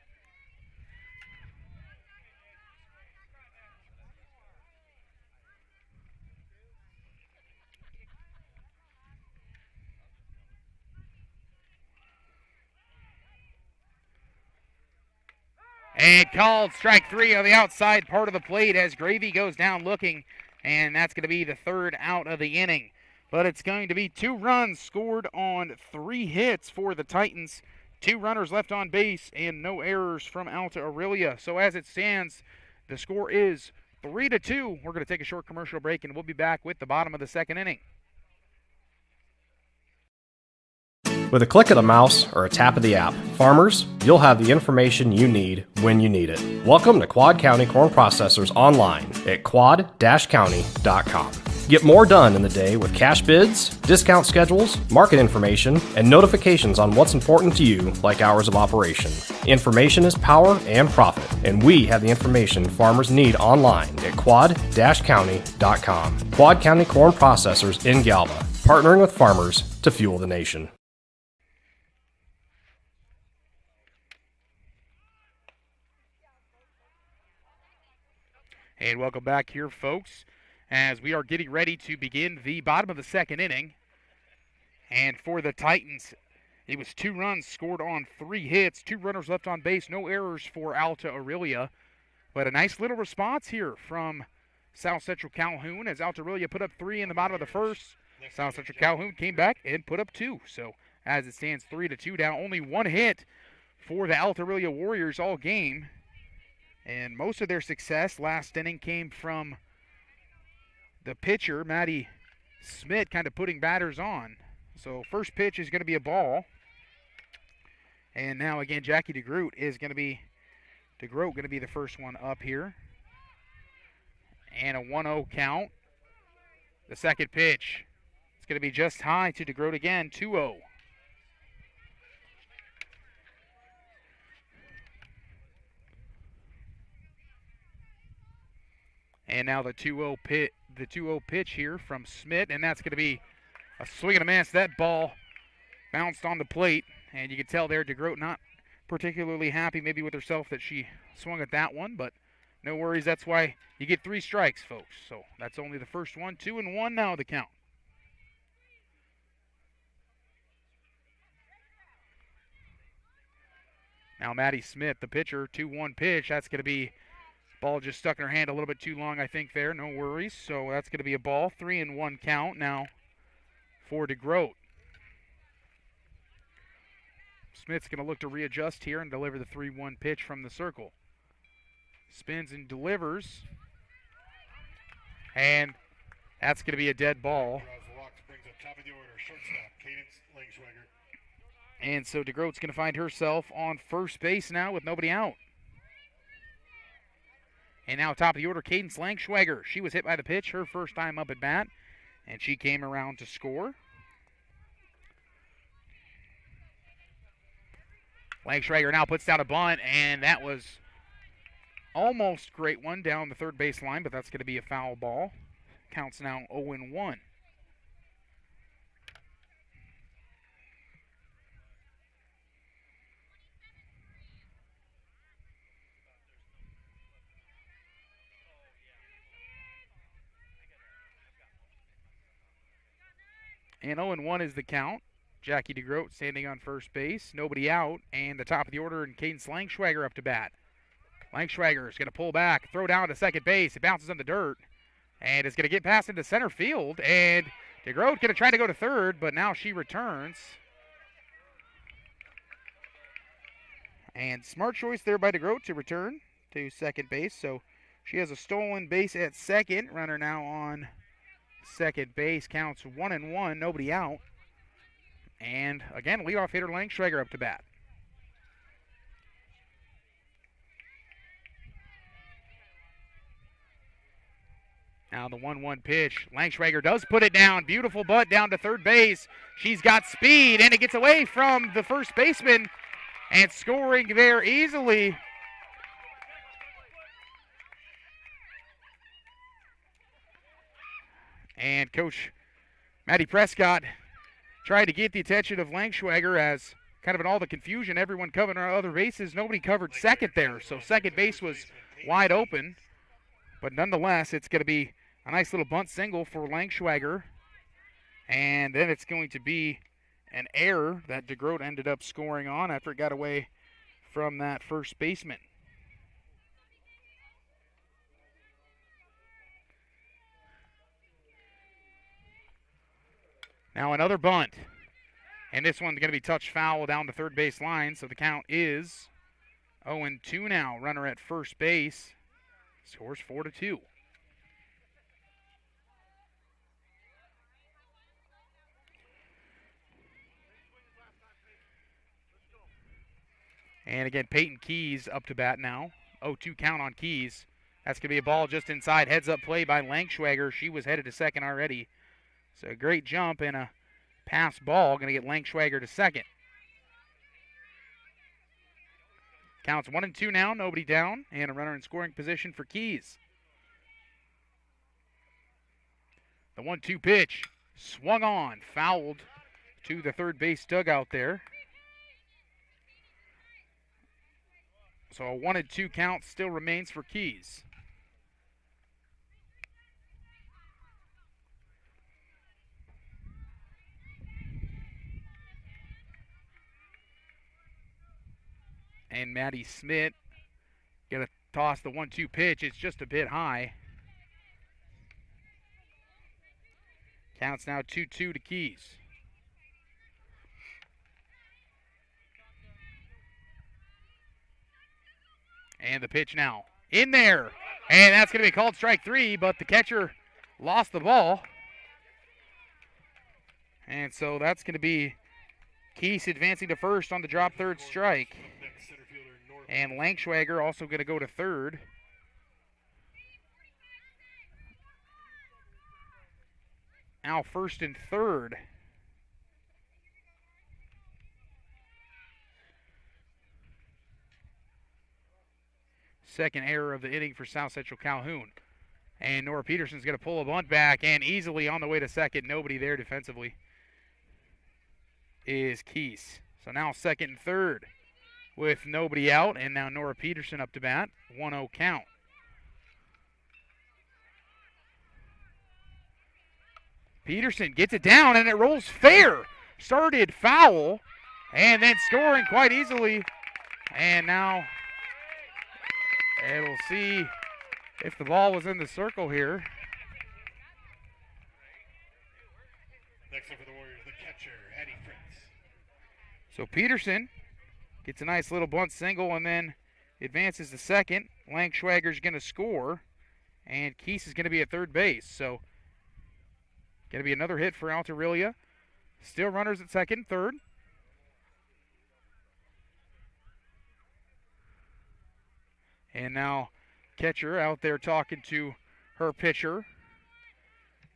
And called strike 3 on the outside part of the plate as Gravy goes down looking, and that's going to be the third out of the inning. But it's going to be 2 runs scored on 3 hits for the Titans. 2 runners left on base and no errors from Alta-Aurelia. So as it stands, the score is 3-2. We're going to take a short commercial break, and we'll be back with the bottom of the second inning. With a click of the mouse or a tap of the app, farmers, you'll have the information you need when you need it. Welcome to Quad County Corn Processors online at quad-county.com. Get more done in the day with cash bids, discount schedules, market information, and notifications on what's important to you, like hours of operation. Information is power and profit, and we have the information farmers need online at quad-county.com. Quad County Corn Processors in Galva, partnering with farmers to fuel the nation. And welcome back here, folks, as we are getting ready to begin the bottom of the second inning. And for the Titans, it was 2 runs scored on 3 hits, 2 runners left on base, no errors for Alta-Aurelia. But a nice little response here from South Central Calhoun as Alta-Aurelia put up 3 in the bottom of the first. South Central Calhoun came back and put up 2. So as it stands 3-2 down, only 1 hit for the Alta-Aurelia Warriors all game. And most of their success last inning came from the pitcher, Maddie Smith, kind of putting batters on. So first pitch is going to be a ball. And now again, Jackie DeGroat going to be the first one up here. And a 1-0 count. The second pitch, it's going to be just high to DeGroat again, 2-0. And now the 2-0 pitch here from Smith, and that's going to be a swing and a miss. That ball bounced on the plate, and you can tell there DeGroat not particularly happy maybe with herself that she swung at that one, but no worries. That's why you get 3 strikes, folks. So that's only the first one. 2-1 now the count. Now Maddie Smith, the pitcher, 2-1 pitch. That's going to be ball just stuck in her hand a little bit too long, I think, there. No worries. So that's going to be a ball. 3-1 count now for DeGroat. Smith's going to look to readjust here and deliver the 3-1 pitch from the circle. Spins and delivers. And that's going to be a dead ball. And so DeGroat's going to find herself on first base now with nobody out. And now top of the order, Cadence Langschwager. She was hit by the pitch her first time up at bat, and she came around to score. Langschwager now puts down a bunt, and that was almost great one down the third base line, but that's going to be a foul ball. Counts now 0-1. And 0-1 is the count. Jackie DeGroat standing on first base. Nobody out. And the top of the order, and Cadence Langschwager up to bat. Langschwager is going to pull back, throw down to second base. It bounces in the dirt. And it's going to get past into center field. And DeGroat going to try to go to third, but now she returns. And smart choice there by DeGroat to return to second base. So she has a stolen base at second. Runner now on second base, counts 1-1, nobody out. And again, leadoff hitter Langschwager up to bat. Now the 1-1 pitch. Langschwager does put it down. Beautiful butt down to third base. She's got speed, and it gets away from the first baseman. And scoring there easily. And Coach Maddie Prescott tried to get the attention of Langschwager as kind of in all the confusion, everyone covering our other bases. Nobody covered second there, so second base was wide open. But nonetheless, it's going to be a nice little bunt single for Langschwager. And then it's going to be an error that DeGroat ended up scoring on after it got away from that first baseman. Now another bunt. And this one's going to be touched foul down the third base line, so the count is 0-2 now. Runner at first base scores 4-2. And again, Peyton Keys up to bat now. 0-2 count on Keys. That's going to be a ball just inside. Heads up play by Langschwager. She was headed to second already. So a great jump and a pass ball. Going to get Langschwager to second. Counts 1-2 now. Nobody down. And a runner in scoring position for Keys. The 1-2 pitch. Swung on. Fouled to the third base dugout there. So a 1-2 count still remains for Keys. And Maddie Smith going to toss the 1-2 pitch. It's just a bit high. Counts now 2-2 to Keys. And the pitch now. In there. And that's going to be called strike 3, but the catcher lost the ball. And so that's going to be Keys advancing to first on the drop third strike. And Langschwager also going to go to third. Now first and third. Second error of the inning for South Central Calhoun. And Nora Peterson's going to pull a bunt back and easily on the way to second. Nobody there defensively is Keys. So now second and third with nobody out. And now Nora Peterson up to bat. 1-0 count. Peterson gets it down and it rolls fair. Started foul and then scoring quite easily. And now we'll see if the ball was in the circle here. Next up for the Warriors, the catcher, Eddie Fritz. So Peterson gets a nice little bunt single and then advances to second. Langschwager's going to score, and Keese is going to be at third base. So going to be another hit for Alta-Aurelia. Still runners at second, third. And now catcher out there talking to her pitcher.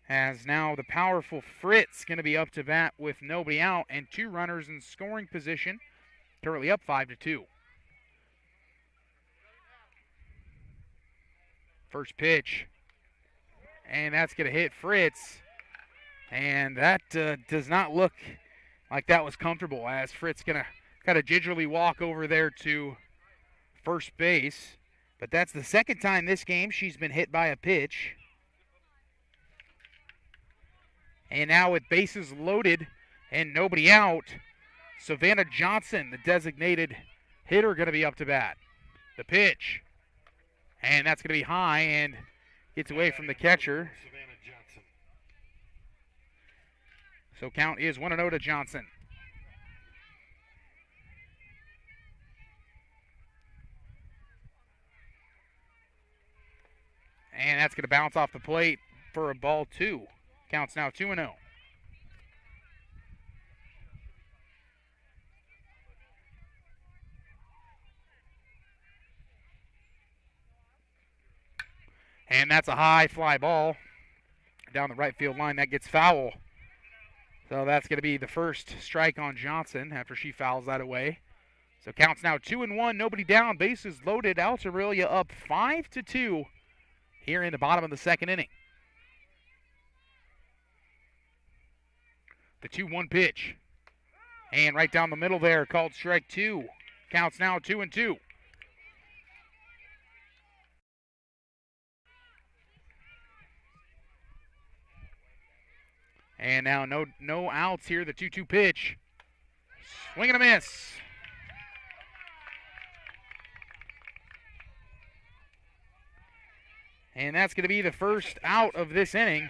As now the powerful Fritz going to be up to bat with nobody out and two runners in scoring position. Currently up 5-2. First pitch. And that's going to hit Fritz. And that does not look like that was comfortable, as Fritz going to kind of gingerly walk over there to first base. But that's the second time this game she's been hit by a pitch. And now with bases loaded and nobody out, Savannah Johnson, the designated hitter, going to be up to bat. The pitch. And that's going to be high and gets away from the catcher. So count is 1-0 to Johnson. And that's going to bounce off the plate for a ball 2. Counts now 2-0. And that's a high fly ball down the right field line. That gets foul. So that's going to be the first strike on Johnson after she fouls that away. So counts now 2-1. Nobody down. Bases loaded. Alta-Aurelia up 5-2 here in the bottom of the second inning. The 2-1 pitch. And right down the middle there, called strike 2. Counts now 2-2. And now no outs here. The 2-2 pitch. Swing and a miss. And that's going to be the first out of this inning.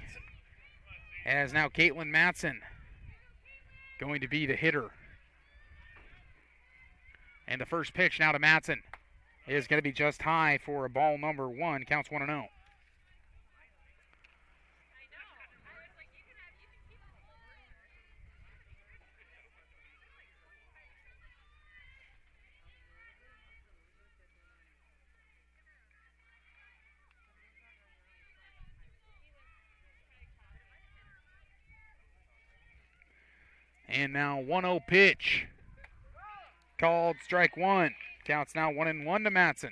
As now Caitlin Matson going to be the hitter. And the first pitch now to Matson is going to be just high for a ball number 1. Counts 1-0. And now 1-0 pitch. Called strike 1. Counts now 1-1 to Matson.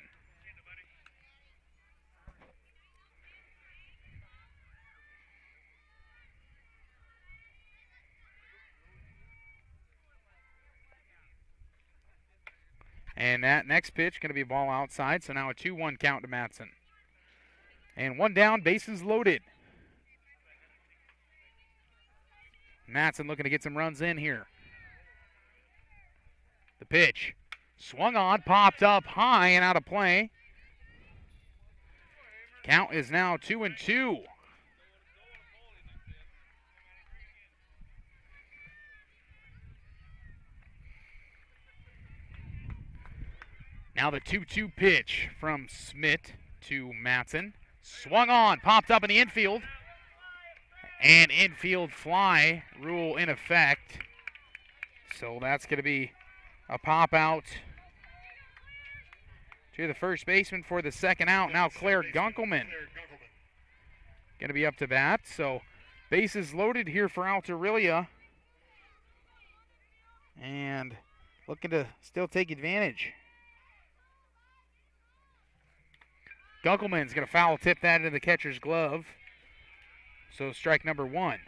And that next pitch going to be a ball outside, so now a 2-1 count to Matson. And one down, bases loaded. Matson looking to get some runs in here. The pitch. Swung on, popped up high and out of play. Count is now 2-2. Now the 2-2 pitch from Smith to Matson. Swung on, popped up in the infield. And infield fly rule in effect. So that's going to be a pop out to the first baseman for the second out. Now Claire Gunkelman going to be up to bat. So bases loaded here for Alta-Aurelia. And looking to still take advantage. Gunkelman's going to foul tip that into the catcher's glove. So strike number 1.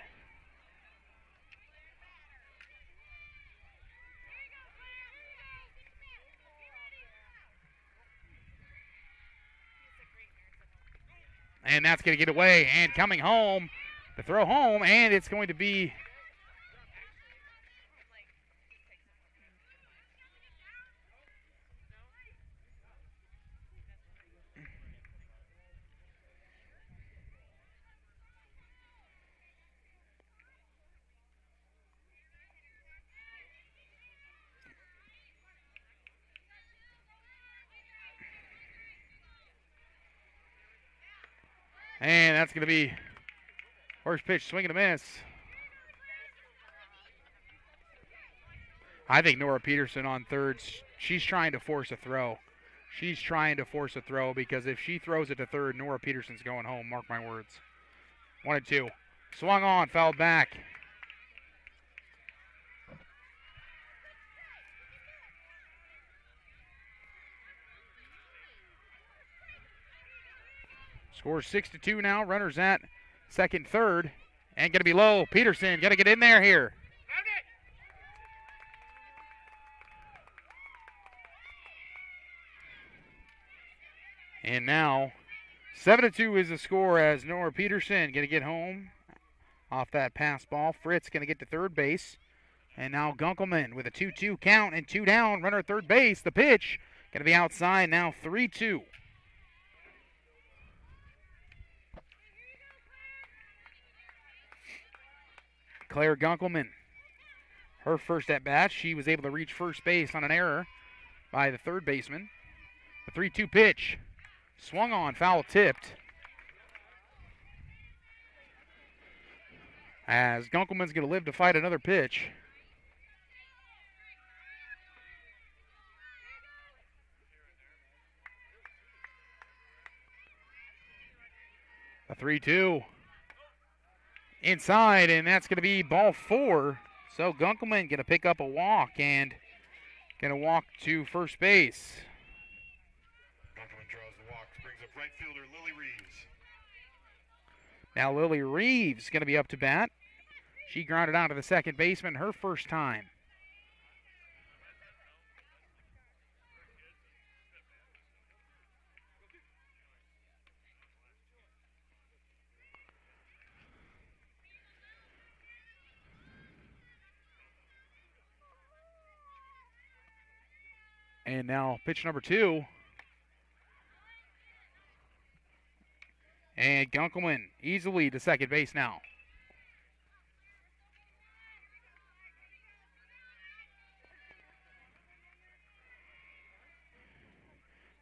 And that's going to get away. And coming home, the throw home, and it's going to be and that's going to be first pitch, swing and a miss. I think Nora Peterson on third, she's trying to force a throw. She's trying to force a throw because if she throws it to third, Nora Peterson's going home, mark my words. 1-2. Swung on, fouled back. Score 6-2 now. Runners at second, third. And going to be low. Peterson got to get in there here. And now 7-2 is the score as Nora Peterson going to get home off that pass ball. Fritz going to get to third base. And now Gunkelman with a 2-2 count and 2 down. Runner at third base. The pitch going to be outside now 3-2. Claire Gunkelman, her first at bat, she was able to reach first base on an error by the third baseman. The 3-2 pitch, swung on, foul tipped. As Gunkelman's going to live to fight another pitch. The 3-2. Inside, and that's going to be ball 4. So Gunkelman going to pick up a walk and going to walk to first base. Gunkelman draws the walk, brings up right fielder Lily Reeves. Now Lily Reeves going to be up to bat. She grounded out to the second baseman her first time. And now pitch number 2. And Gunkelman easily to second base now.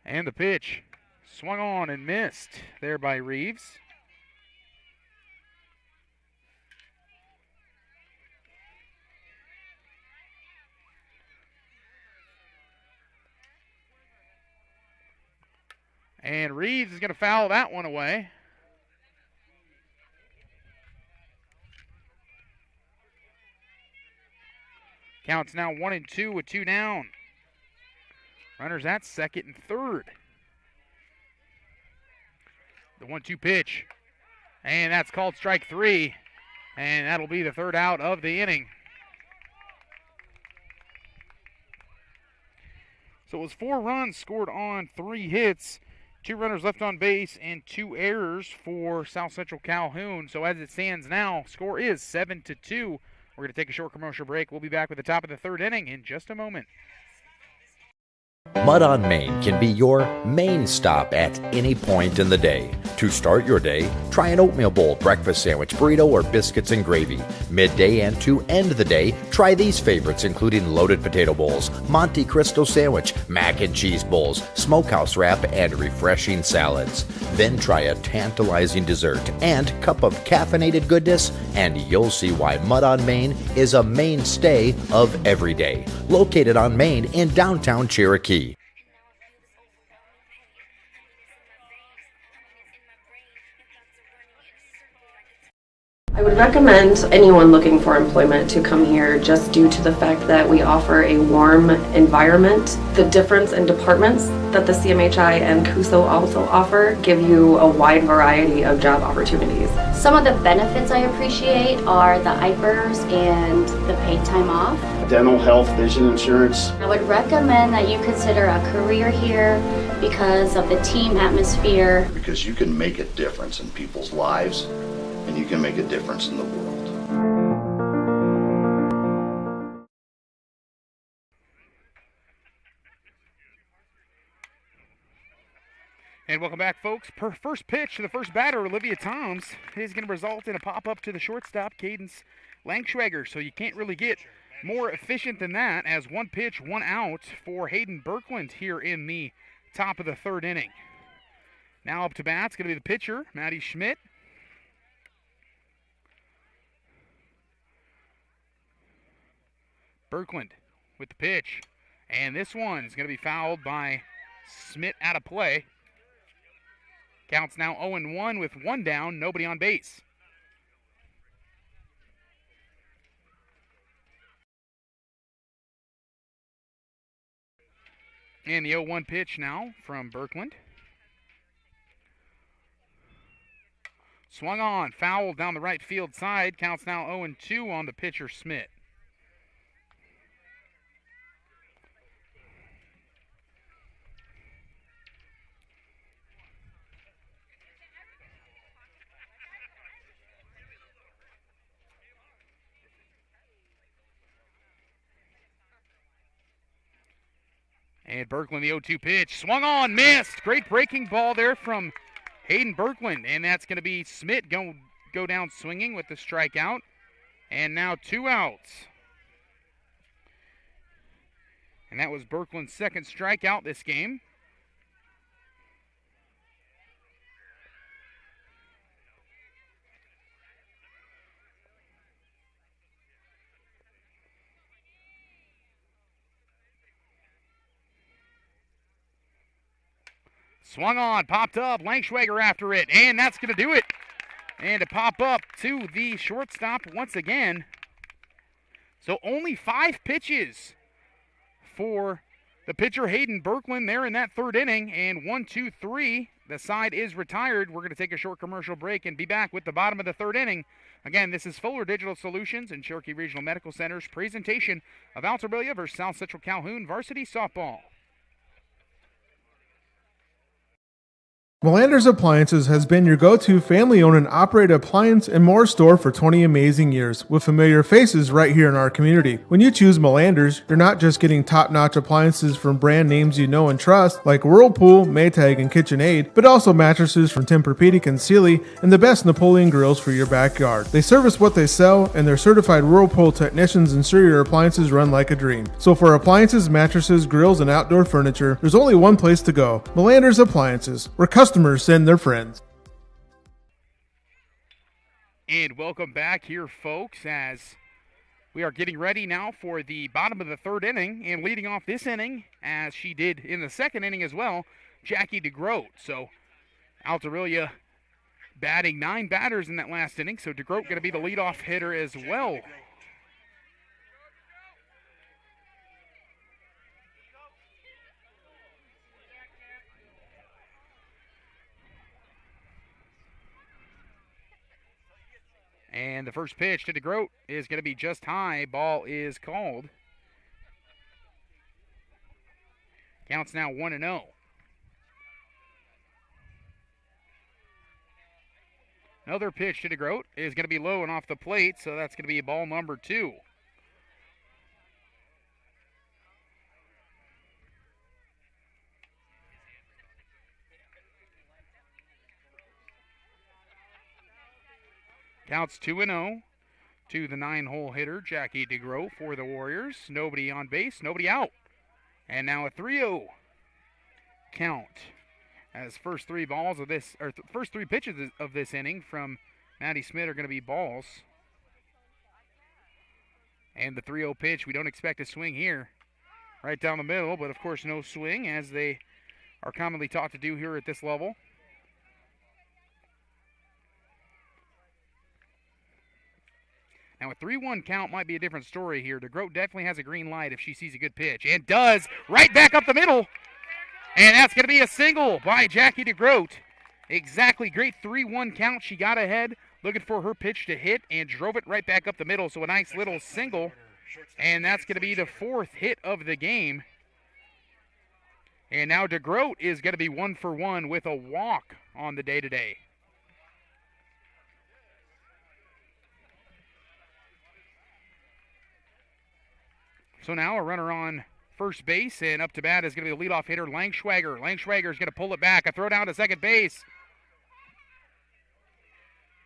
And the pitch swung on and missed there by Reeves. And Reeves is going to foul that one away. Counts now 1-2 with 2 down. Runners at second and third. The 1-2 pitch. And that's called strike 3. And that'll be the third out of the inning. So it was 4 runs scored on 3 hits. 2 runners left on base and 2 errors for South Central Calhoun. So as it stands now, score is 7-2. We're going to take a short commercial break. We'll be back with the top of the third inning in just a moment. Mud on Main can be your main stop at any point in the day. To start your day, try an oatmeal bowl, breakfast sandwich, burrito, or biscuits and gravy. Midday and to end the day, try these favorites including loaded potato bowls, Monte Cristo sandwich, mac and cheese bowls, smokehouse wrap, and refreshing salads. Then try a tantalizing dessert and cup of caffeinated goodness, and you'll see why Mud on Main is a mainstay of every day. Located on Main in downtown Cherokee. I would recommend anyone looking for employment to come here just due to the fact that we offer a warm environment. The difference in departments that the CMHI and CUSO also offer give you a wide variety of job opportunities. Some of the benefits I appreciate are the IPERS and the paid time off. Dental, health, vision insurance. I would recommend that you consider a career here because of the team atmosphere. Because you can make a difference in people's lives, and you can make a difference in the world. And welcome back, folks. First pitch to the first batter, Olivia Toms, is going to result in a pop-up to the shortstop, Cadence Langschwager. So you can't really get more efficient than that, as one pitch, one out for Hayden Birkland here in the top of the third inning. Now up to bat, it's going to be the pitcher, Maddie Schmidt. Birkland with the pitch. And this one's going to be fouled by Schmidt out of play. Counts now 0-1 with one down, nobody on base. And the 0-1 pitch now from Birkland. Swung on, fouled down the right field side. Counts now 0-2 on the pitcher, Schmidt. And Birkland, the 0-2 pitch. Swung on, missed. Great breaking ball there from Hayden Birkland. And that's going to be Schmidt go down swinging with the strikeout. And now 2 outs. And that was Birkland's second strikeout this game. Swung on, popped up, Langschwager after it, and that's going to do it. And to pop up to the shortstop once again. So only 5 pitches for the pitcher Hayden Birkland there in that third inning. And 1, 2, 3, the side is retired. We're going to take a short commercial break and be back with the bottom of the third inning. Again, this is Fuller Digital Solutions and Cherokee Regional Medical Center's presentation of Alta-Aurelia versus South Central Calhoun varsity softball. Melander's Appliances has been your go-to family-owned and operated appliance and more store for 20 amazing years, with familiar faces right here in our community. When you choose Melander's, you're not just getting top-notch appliances from brand names you know and trust, like Whirlpool, Maytag, and KitchenAid, but also mattresses from Tempur-Pedic and Sealy, and the best Napoleon grills for your backyard. They service what they sell, and their certified Whirlpool technicians ensure your appliances run like a dream. So for appliances, mattresses, grills, and outdoor furniture, there's only one place to go: Melander's Appliances, where customers send their friends. And welcome back here, folks, as we are getting ready now for the bottom of the third inning, and leading off this inning, as she did in the second inning as well, Jackie DeGroat. So Alta-Aurelia batting 9 batters in that last inning, so DeGroat going to be the leadoff hitter as well. And the first pitch to DeGroat is going to be just high. Ball is called. Counts now 1-0. Another pitch to DeGroat is going to be low and off the plate, so that's going to be ball number 2. Counts 2-0 to the 9-hole hitter, Jackie DeGroat for the Warriors. Nobody on base, nobody out. And now a 3-0 count as first three balls of this, or first three pitches of this inning from Maddie Smith are going to be balls. And the 3-0 pitch, we don't expect a swing here. Right down the middle, but of course no swing as they are commonly taught to do here at this level. Now a 3-1 count might be a different story here. DeGroat definitely has a green light if she sees a good pitch, and does, right back up the middle. And that's going to be a single by Jackie DeGroat. Exactly, great 3-1 count. She got ahead, looking for her pitch to hit, and drove it right back up the middle. So a nice little single, and that's going to be the 4th hit of the game. And now DeGroat is going to be 1 for 1 with a walk on the day today. So now a runner on first base, and up to bat is going to be the leadoff hitter, Langschwager. Langschwager is going to pull it back. A throw down to second base.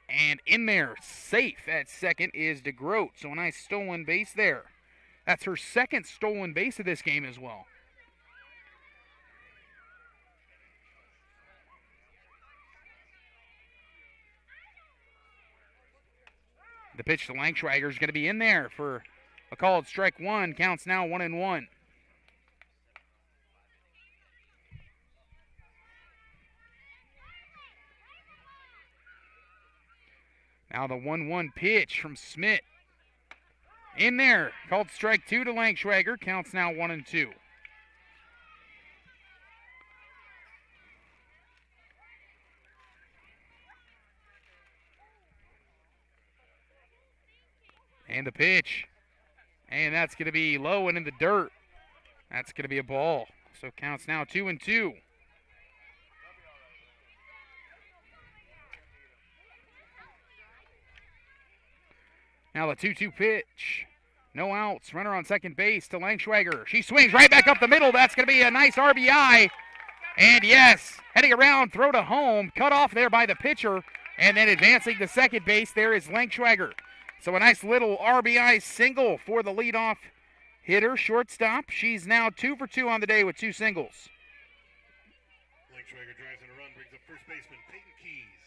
And in there, safe at second, is DeGroat. So a nice stolen base there. That's her second stolen base of this game as well. The pitch to Langschwager is going to be in there for a called strike one. Counts now 1-1. Now the 1-1 pitch from Smith. In there. Called strike 2 to Langschwager. Counts now 1-2. And the pitch. And that's going to be low and in the dirt. That's going to be a ball. So counts now 2-2. Now the 2-2 pitch. No outs. Runner on second base to Langschwager. She swings right back up the middle. That's going to be a nice RBI. And yes, heading around, throw to home. Cut off there by the pitcher. And then advancing to second base, there is Langschwager. So a nice little RBI single for the leadoff hitter, shortstop. She's now 2 for 2 on the day with 2 singles. Langschwager drives in a run, brings up first baseman Peyton Keys.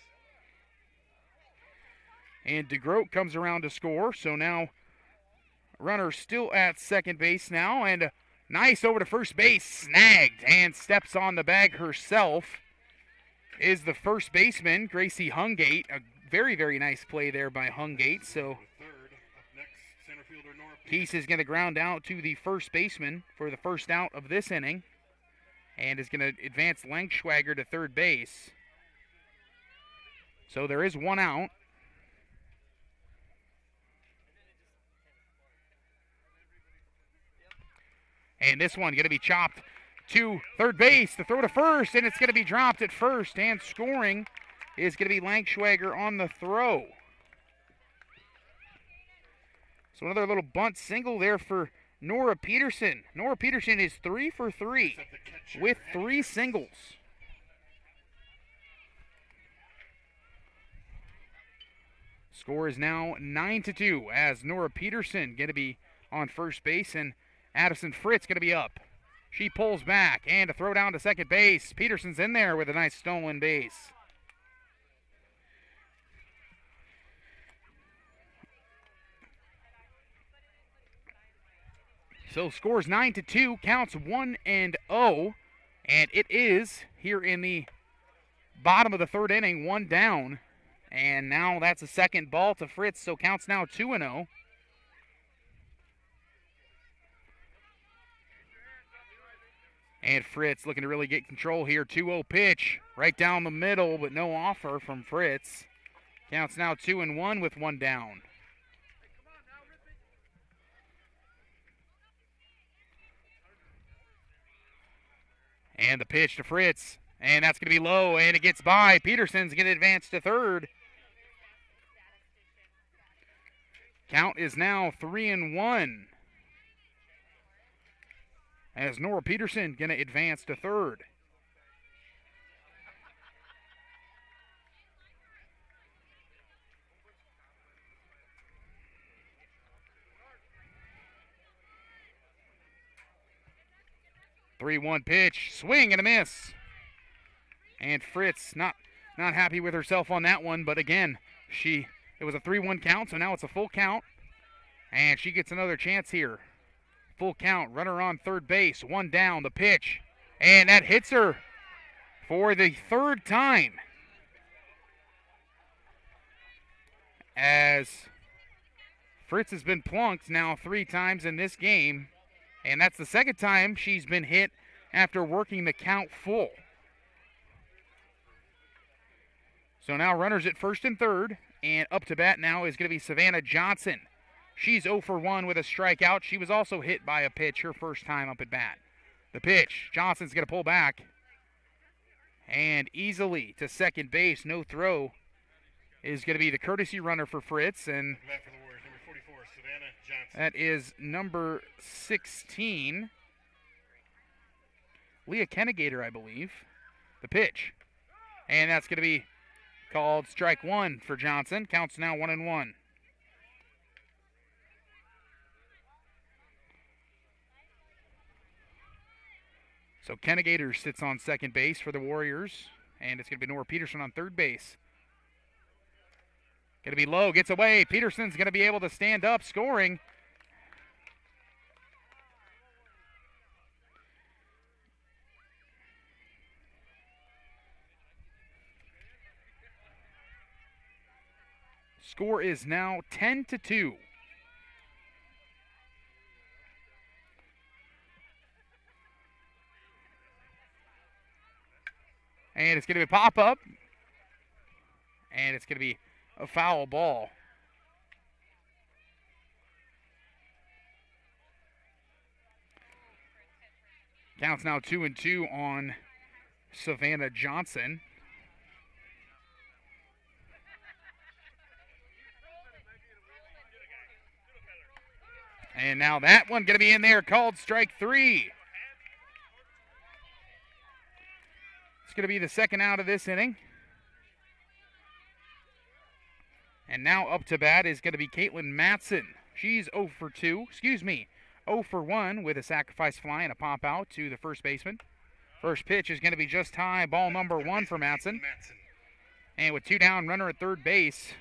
And DeGroat comes around to score. So now runner still at second base now. And nice over to first base, snagged and steps on the bag herself is the first baseman, Gracie Hungate. A very, very nice play there by Hungate. So Keys is going to ground out to the first baseman for the first out of this inning and is going to advance Langschwager to third base. So there is one out. And this one going to be chopped to third base, the throw to first, and it's going to be dropped at first, and scoring is going to be Langschwager on the throw. So another little bunt single there for Nora Peterson. Nora Peterson is 3 for 3 with 3 singles. Score is now 9-2 as Nora Peterson going to be on first base, and Addison Fritz going to be up. She pulls back, and a throw down to second base. Peterson's in there with a nice stolen base. So scores 9-2, counts 1-0, and it is here in the bottom of the third inning, 1 down. And now that's a second ball to Fritz, so counts now 2-0. And Fritz looking to really get control here. 2-0 pitch right down the middle, but no offer from Fritz. Counts now 2-1 with 1 down. And the pitch to Fritz. And that's going to be low, and it gets by. Peterson's going to advance to third. Count is now 3-1. As Nora Peterson going to advance to third. 3-1 pitch, swing and a miss. And Fritz not happy with herself on that one, but again, it was a 3-1 count, so now it's a full count. And she gets another chance here. Full count, runner on third base, one down, the pitch. And that hits her for the third time. As Fritz has been plunked now 3 times in this game, and that's the second time she's been hit after working the count full. So now runners at first and third, and up to bat now is going to be Savannah Johnson. She's 0 for 1 with a strikeout. She was also hit by a pitch her first time up at bat. The pitch, Johnson's going to pull back, and easily to second base, no throw, is going to be the courtesy runner for Fritz, and that is number 16, Leah Kennegator, I believe. The pitch, and that's going to be called strike one for Johnson. Counts now 1-1. So Kennegator sits on second base for the Warriors, and it's going to be Nora Peterson on third base. Going to be low, gets away. Peterson's going to be able to stand up, scoring. Score is now 10-2. And it's going to be a pop-up. And it's going to be a foul ball. Counts now 2-2 on Savannah Johnson. And now that one going to be in there, called strike 3. It's going to be the second out of this inning. And now up to bat is going to be Caitlin Matson. She's 0 for 1 with a sacrifice fly and a pop out to the first baseman. First pitch is going to be just high, ball number 1 for Matson. And with 2 down, runner at third base.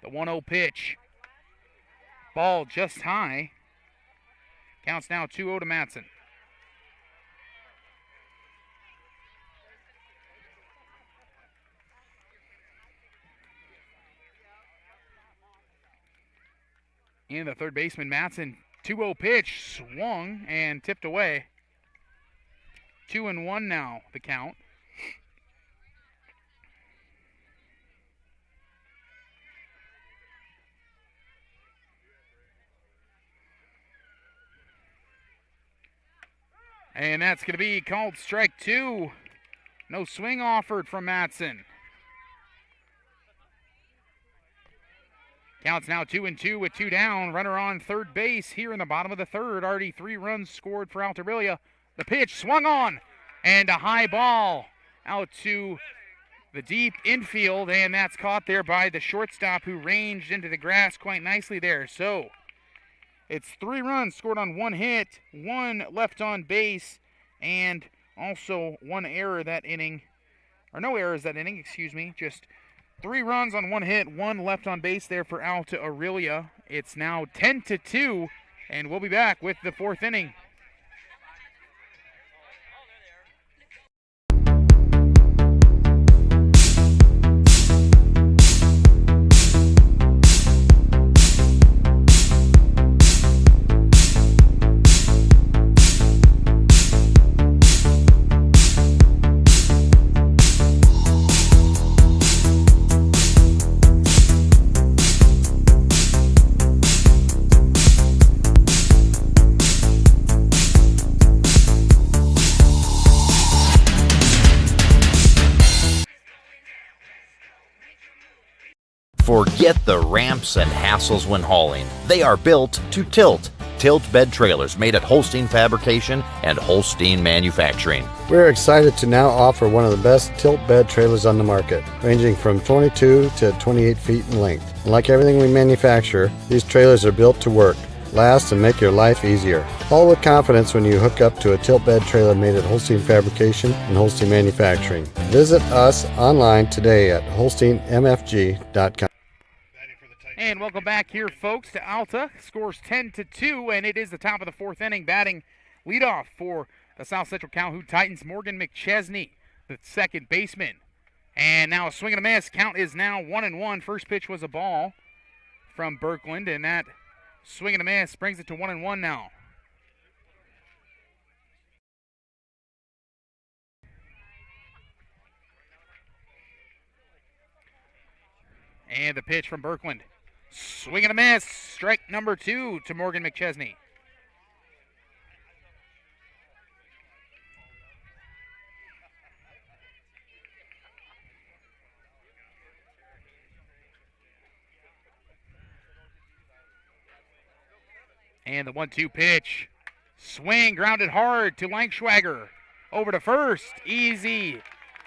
The 1-0 pitch. Ball just high. Counts now 2-0 to Matson. And the third baseman, Matson, 2-0 pitch, swung and tipped away. 2-1 now, the count. And that's going to be called strike 2. No swing offered from Matson. Counts now 2-2 with 2 down. Runner on third base here in the bottom of the third. Already 3 runs scored for Alta-Aurelia. The pitch swung on, and a high ball out to the deep infield, and that's caught there by the shortstop who ranged into the grass quite nicely there. So it's 3 runs scored on 1 hit, 1 left on base, and also 1 error that inning. Or no errors that inning, excuse me. Just 3 runs on 1 hit, 1 left on base there for Alta-Aurelia. It's now 10-2, and we'll be back with the 4th inning. Forget the ramps and hassles when hauling. They are built to tilt. Tilt bed trailers made at Holstein Fabrication and Holstein Manufacturing. We're excited to now offer one of the best tilt bed trailers on the market, ranging from 22 to 28 feet in length. And like everything we manufacture, these trailers are built to work, last, and make your life easier. All with confidence when you hook up to a tilt bed trailer made at Holstein Fabrication and Holstein Manufacturing. Visit us online today at holsteinmfg.com. And welcome back here, folks, to Alta. Scores 10-2, and it is the top of the fourth inning. Batting leadoff for the South Central Calhoun Titans, Morgan McChesney, the second baseman. And now a swing and a miss. Count is now 1-1. First pitch was a ball from Birkeland, and that swing and a miss brings it to 1-1 now. And the pitch from Birkeland. Swing and a miss. Strike number 2 to Morgan McChesney. And the 1-2 pitch. Swing, grounded hard to Langschwager. Over to first. Easy.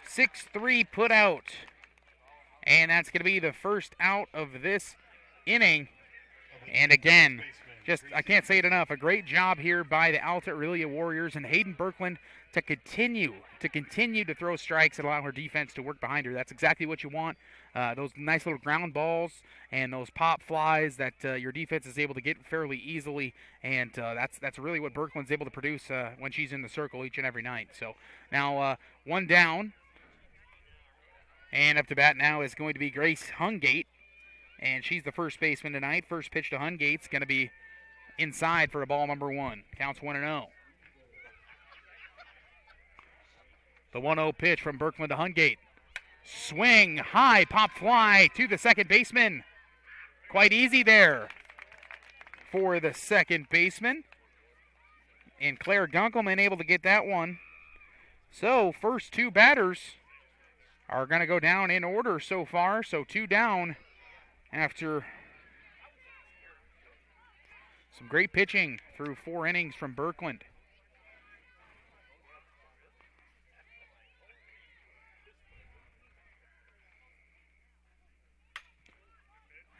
6-3 put out. And that's going to be the first out of this inning. And again, I can't say it enough, a great job here by the Alta-Aurelia Warriors and Hayden Birkeland to continue to throw strikes and allow her defense to work behind her. That's exactly what you want. Those nice little ground balls and those pop flies that your defense is able to get fairly easily, and that's really what Birkeland's able to produce when she's in the circle each and every night. So now one down, and up to bat now is going to be Grace Hungate, and she's the first baseman tonight. First pitch to Hungate's going to be inside for a ball number 1. Counts 1-0. The 1-0 pitch from Birkeland to Hungate. Swing, high, pop fly to the second baseman. Quite easy there for the second baseman. And Claire Gunkelman able to get that one. So first two batters are going to go down in order so far. So 2 down after some great pitching through 4 innings from Birkeland.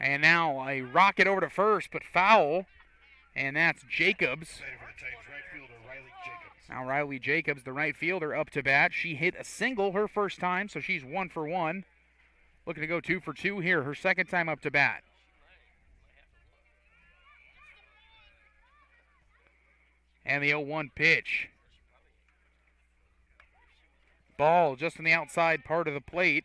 And now a rocket over to first, but foul. And that's Jacobs. Now Riley Jacobs, the right fielder, up to bat. She hit a single her first time, so she's 1 for 1. Looking to go 2 for 2 here, her second time up to bat. And the 0-1 pitch. Ball just on the outside part of the plate.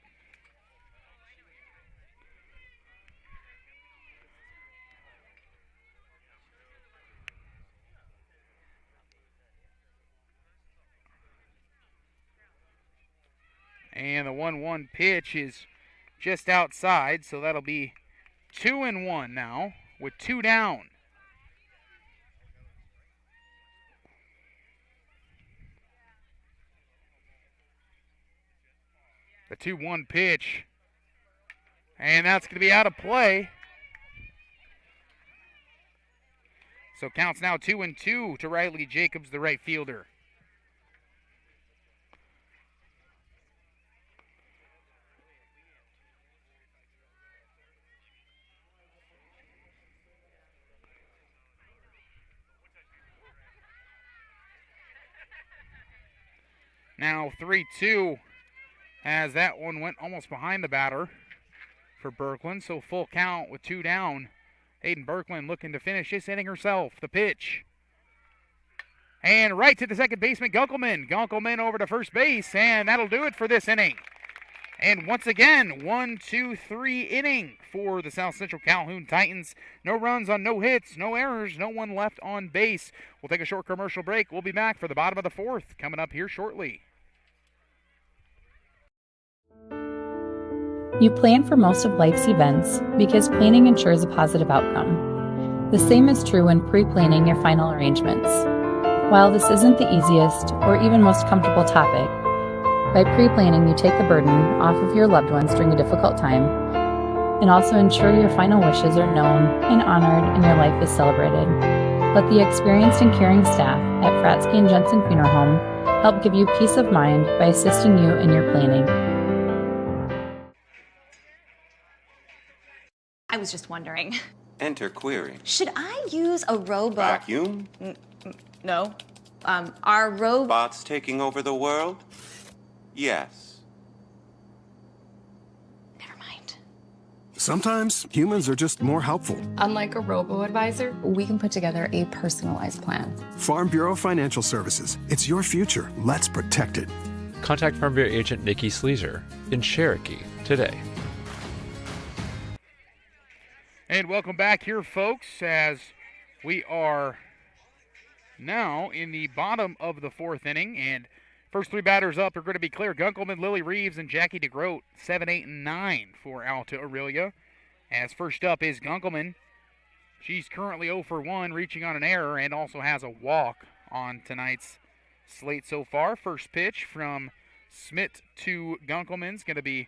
And the 1-1 pitch is just outside, so that'll be 2-1 now with 2 down. The 2-1 pitch, and that's going to be out of play. So counts now 2-2 to Riley Jacobs, the right fielder. Now 3-2 as that one went almost behind the batter for Birkeland. So full count with 2 down. Hayden Birkeland looking to finish this inning herself. The pitch. And right to the second baseman, Gunkelman. Gunkelman over to first base, and that'll do it for this inning. And once again, 1-2-3 inning for the South Central Calhoun Titans. No runs on no hits, no errors, no one left on base. We'll take a short commercial break. We'll be back for the bottom of the 4th coming up here shortly. You plan for most of life's events because planning ensures a positive outcome. The same is true when pre-planning your final arrangements. While this isn't the easiest or even most comfortable topic, by pre-planning you take the burden off of your loved ones during a difficult time and also ensure your final wishes are known and honored and your life is celebrated. Let the experienced and caring staff at Fratsky & Jensen Funeral Home help give you peace of mind by assisting you in your planning. I was just wondering, Enter query. should I use a robot? Vacuum? No. Our robot. Bots taking over the world? Yes. Sometimes humans are just more helpful. Unlike a robo-advisor, we can put together a personalized plan. Farm Bureau Financial Services. It's your future. Let's protect it. Contact Farm Bureau agent Nikki Sleezer in Cherokee today. And welcome back here, folks, as we are now in the bottom of the fourth inning. And first three batters up are going to be Claire Gunkelman, Lily Reeves, and Jackie DeGroat, 7, 8, and 9 for Alta-Aurelia. As first up is Gunkelman. She's currently 0 for 1, reaching on an error, and also has a walk on tonight's slate so far. First pitch from Smith to Gunkelman's going to be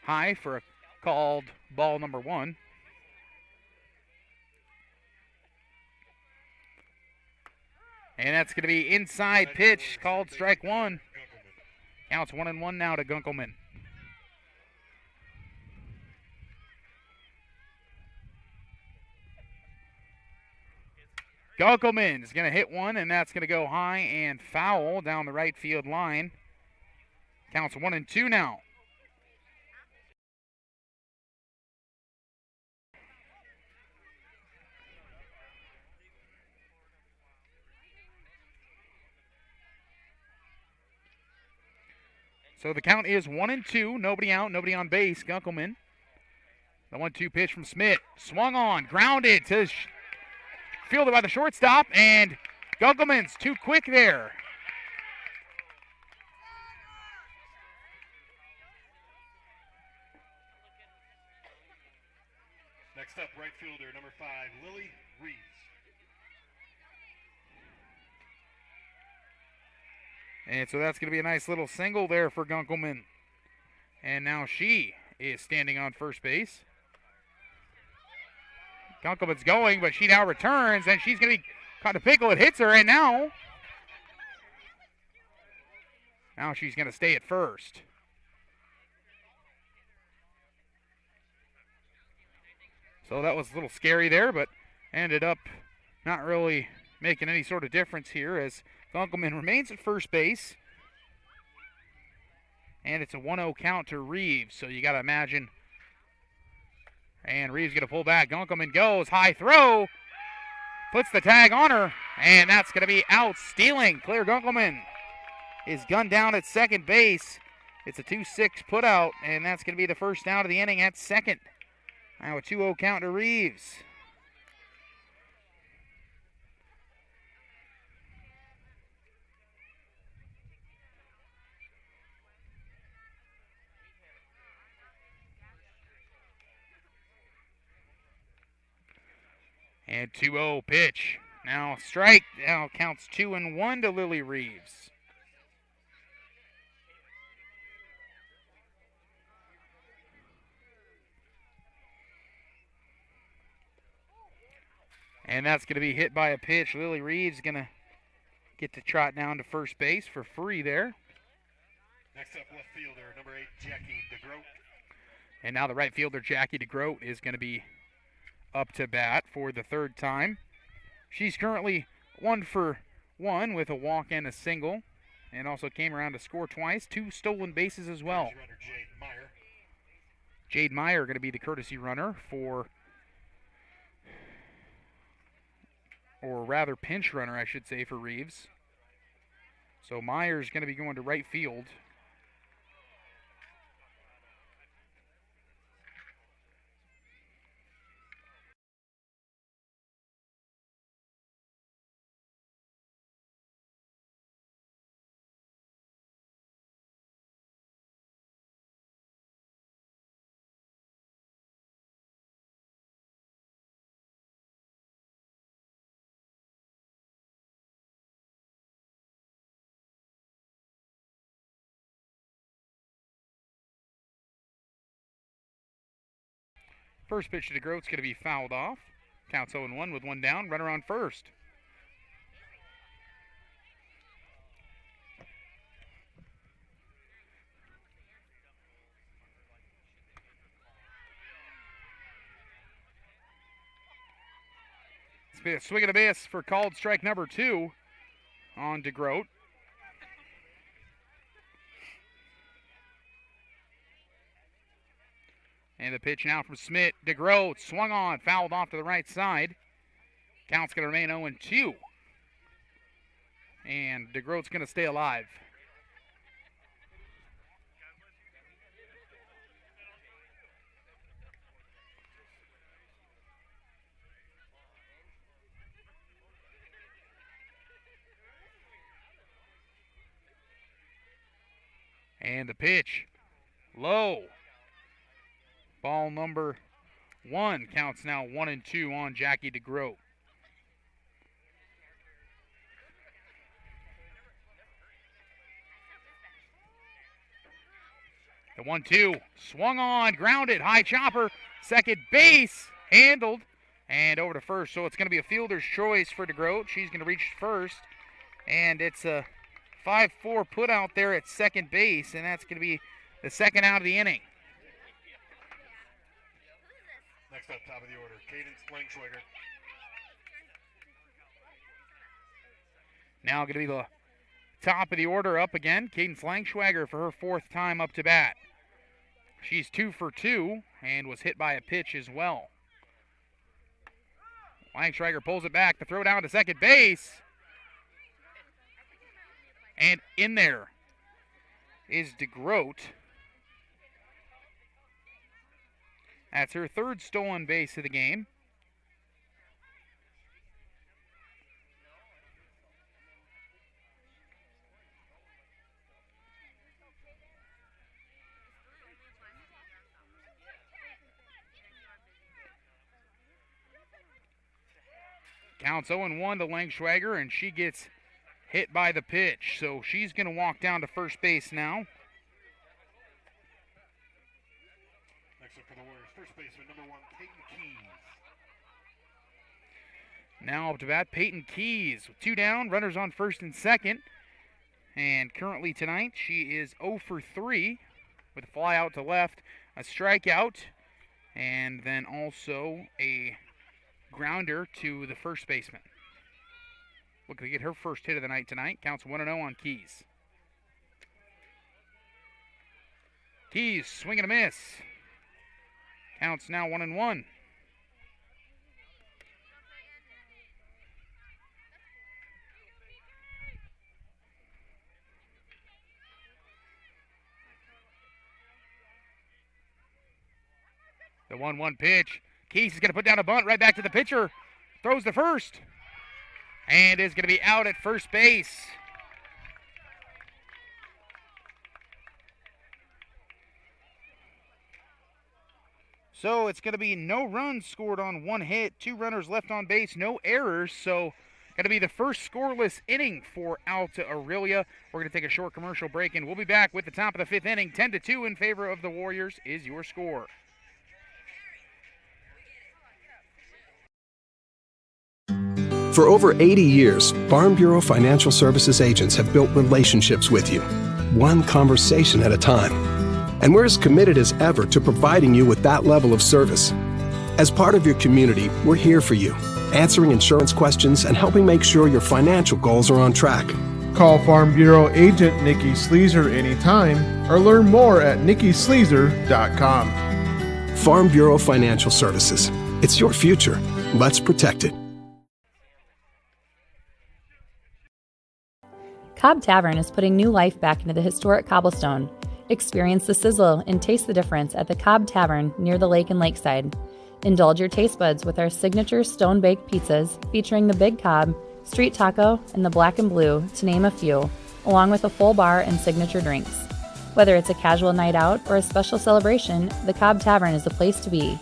high for a called ball number 1. And that's going to be inside pitch, called strike 1. Counts 1-1 now to Gunkelman. Gunkelman is going to hit one, and that's going to go high and foul down the right field line. Counts 1-2 now. So the count is 1-2. Nobody out, nobody on base. Gunkelman. The 1-2 pitch from Smith. Swung on, grounded to fielded by the shortstop, and Gunkelman's too quick there. Next up, right fielder, number 5, Lily Reeves. And so that's going to be a nice little single there for Gunkelman. And now she is standing on first base. Gunkelman's going, but she now returns, and she's going to be caught a pickle. It hits her, and now she's going to stay at first. So that was a little scary there, but ended up not really making any sort of difference here as Gunkelman remains at first base. And it's a 1-0 count to Reeves, so you got to imagine. And Reeves going to pull back. Gunkelman goes, high throw, puts the tag on her, and that's going to be out. Stealing. Claire Gunkelman is gunned down at second base. It's a 2-6 put out, and that's going to be the first out of the inning at second. Now a 2-0 count to Reeves. And 2-0 pitch. Now strike. Now counts 2-1 to Lily Reeves. And that's going to be hit by a pitch. Lily Reeves going to get to trot down to first base for free there. Next up, left fielder, number 8, Jackie DeGroat. And now the right fielder, Jackie DeGroat, is going to be up to bat for the third time. She's currently 1 for 1 with a walk and a single, and also came around to score twice. 2 stolen bases as well. Jade Meyer going to be the courtesy runner for, or rather pinch runner, I should say, for Reeves. So Meyer's going to be going to right field. First pitch to DeGroat's going to be fouled off. Counts 0-1 with 1 down. Runner on first. be a swing and a miss for called strike number 2 on DeGroat. And the pitch now from Smith. DeGroat swung on, fouled off to the right side. Count's going to remain 0-2. And DeGroat's going to stay alive. And the pitch, low. Ball number 1 counts now 1-2 on Jackie DeGroat. The 1-2 swung on, grounded, high chopper, second base, handled, and over to first. So it's going to be a fielder's choice for DeGroat. She's going to reach first, and it's a 5-4 put out there at second base, and that's going to be the second out of the inning. Next up, top of the order, Cadence Langschwager. Now going to be the top of the order up again. Cadence Langschwager for her 4th time up to bat. She's 2 for 2 and was hit by a pitch as well. Langschwager pulls it back. The throw down to second base. And in there is DeGroat. That's her 3rd stolen base of the game. Counts 0-1 to Langschwager, and she gets hit by the pitch. So she's going to walk down to first base now. Next up for the Warriors, first baseman, number 1, Peyton Keys. Now up to bat, Peyton Keys with 2 down, runners on first and second. And currently tonight, she is 0 for 3 with a fly out to left, a strikeout, and then also a grounder to the first baseman. Looking to get her first hit of the night tonight. Counts 1-0 on Keys. Keys swing and a miss. Counts now 1-1. The 1-1 pitch. Keys is going to put down a bunt right back to the pitcher. Throws the first. And is going to be out at first base. So it's going to be no runs scored on 1 hit, 2 runners left on base, no errors. So going to be the first scoreless inning for Alta-Aurelia. We're going to take a short commercial break, and we'll be back with the top of the 5th inning. 10-2 in favor of the Warriors is your score. For over 80 years, Farm Bureau Financial Services agents have built relationships with you, one conversation at a time. And we're as committed as ever to providing you with that level of service. As part of your community, we're here for you, answering insurance questions and helping make sure your financial goals are on track. Call Farm Bureau agent Nikki Sleezer anytime or learn more at nikkisleezer.com. Farm Bureau Financial Services. It's your future. Let's protect it. Cobb Tavern is putting new life back into the historic cobblestone. Experience the sizzle and taste the difference at the Cobb Tavern near the lake and lakeside. Indulge your taste buds with our signature stone-baked pizzas featuring the Big Cobb, Street Taco, and the Black and Blue, to name a few, along with a full bar and signature drinks. Whether it's a casual night out or a special celebration, the Cobb Tavern is the place to be.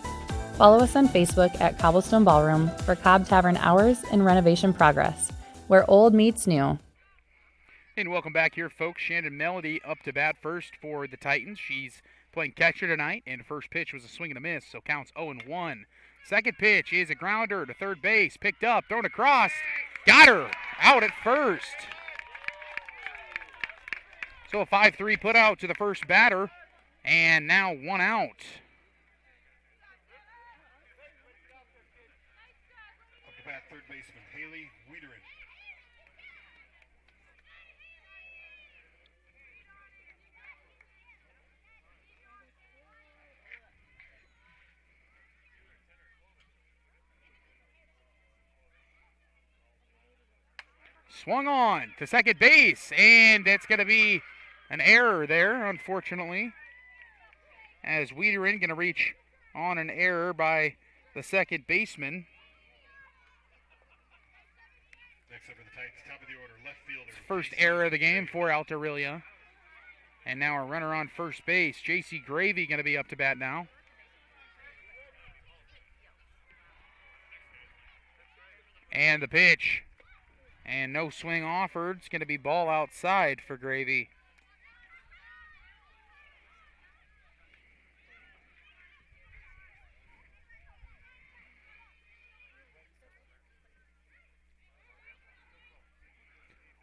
Follow us on Facebook at Cobblestone Ballroom for Cobb Tavern hours and renovation progress, where old meets new. And welcome back here, folks. Shannon Melody up to bat first for the Titans. She's playing catcher tonight, and first pitch was a swing and a miss, so counts 0-1. Second pitch is a grounder to third base, picked up, thrown across, got her, out at first. So a 5-3 put out to the first batter, and now 1 out. Up to bat, third Haley Wiederin. Swung on to second base, and that's going to be an error there, unfortunately, as Wiederin going to reach on an error by the second baseman. Next up for the Titans, top of the order, left fielder. First error of the game for Alta-Aurelia. And now a runner on first base. J.C. Gravy going to be up to bat now. And the pitch. And no swing offered. It's going to be ball outside for Gravy.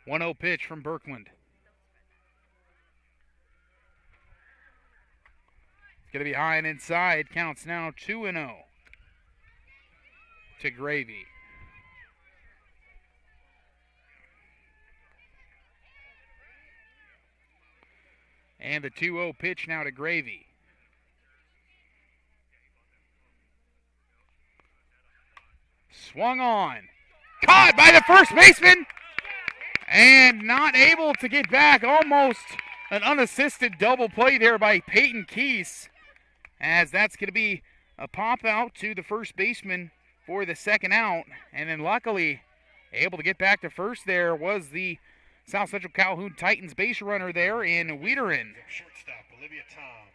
One 1-0 pitch from Birkland. It's going to be high and inside. Counts now 2-0 to Gravy. And the 2-0 pitch now to Gravy. Swung on. Caught by the first baseman. And not able to get back. Almost an unassisted double play there by Peyton Keese. As that's going to be a pop out to the first baseman for the second out. And then luckily able to get back to first there was the South Central Calhoun Titans base runner there in Wiederin. Shortstop, Olivia Toms.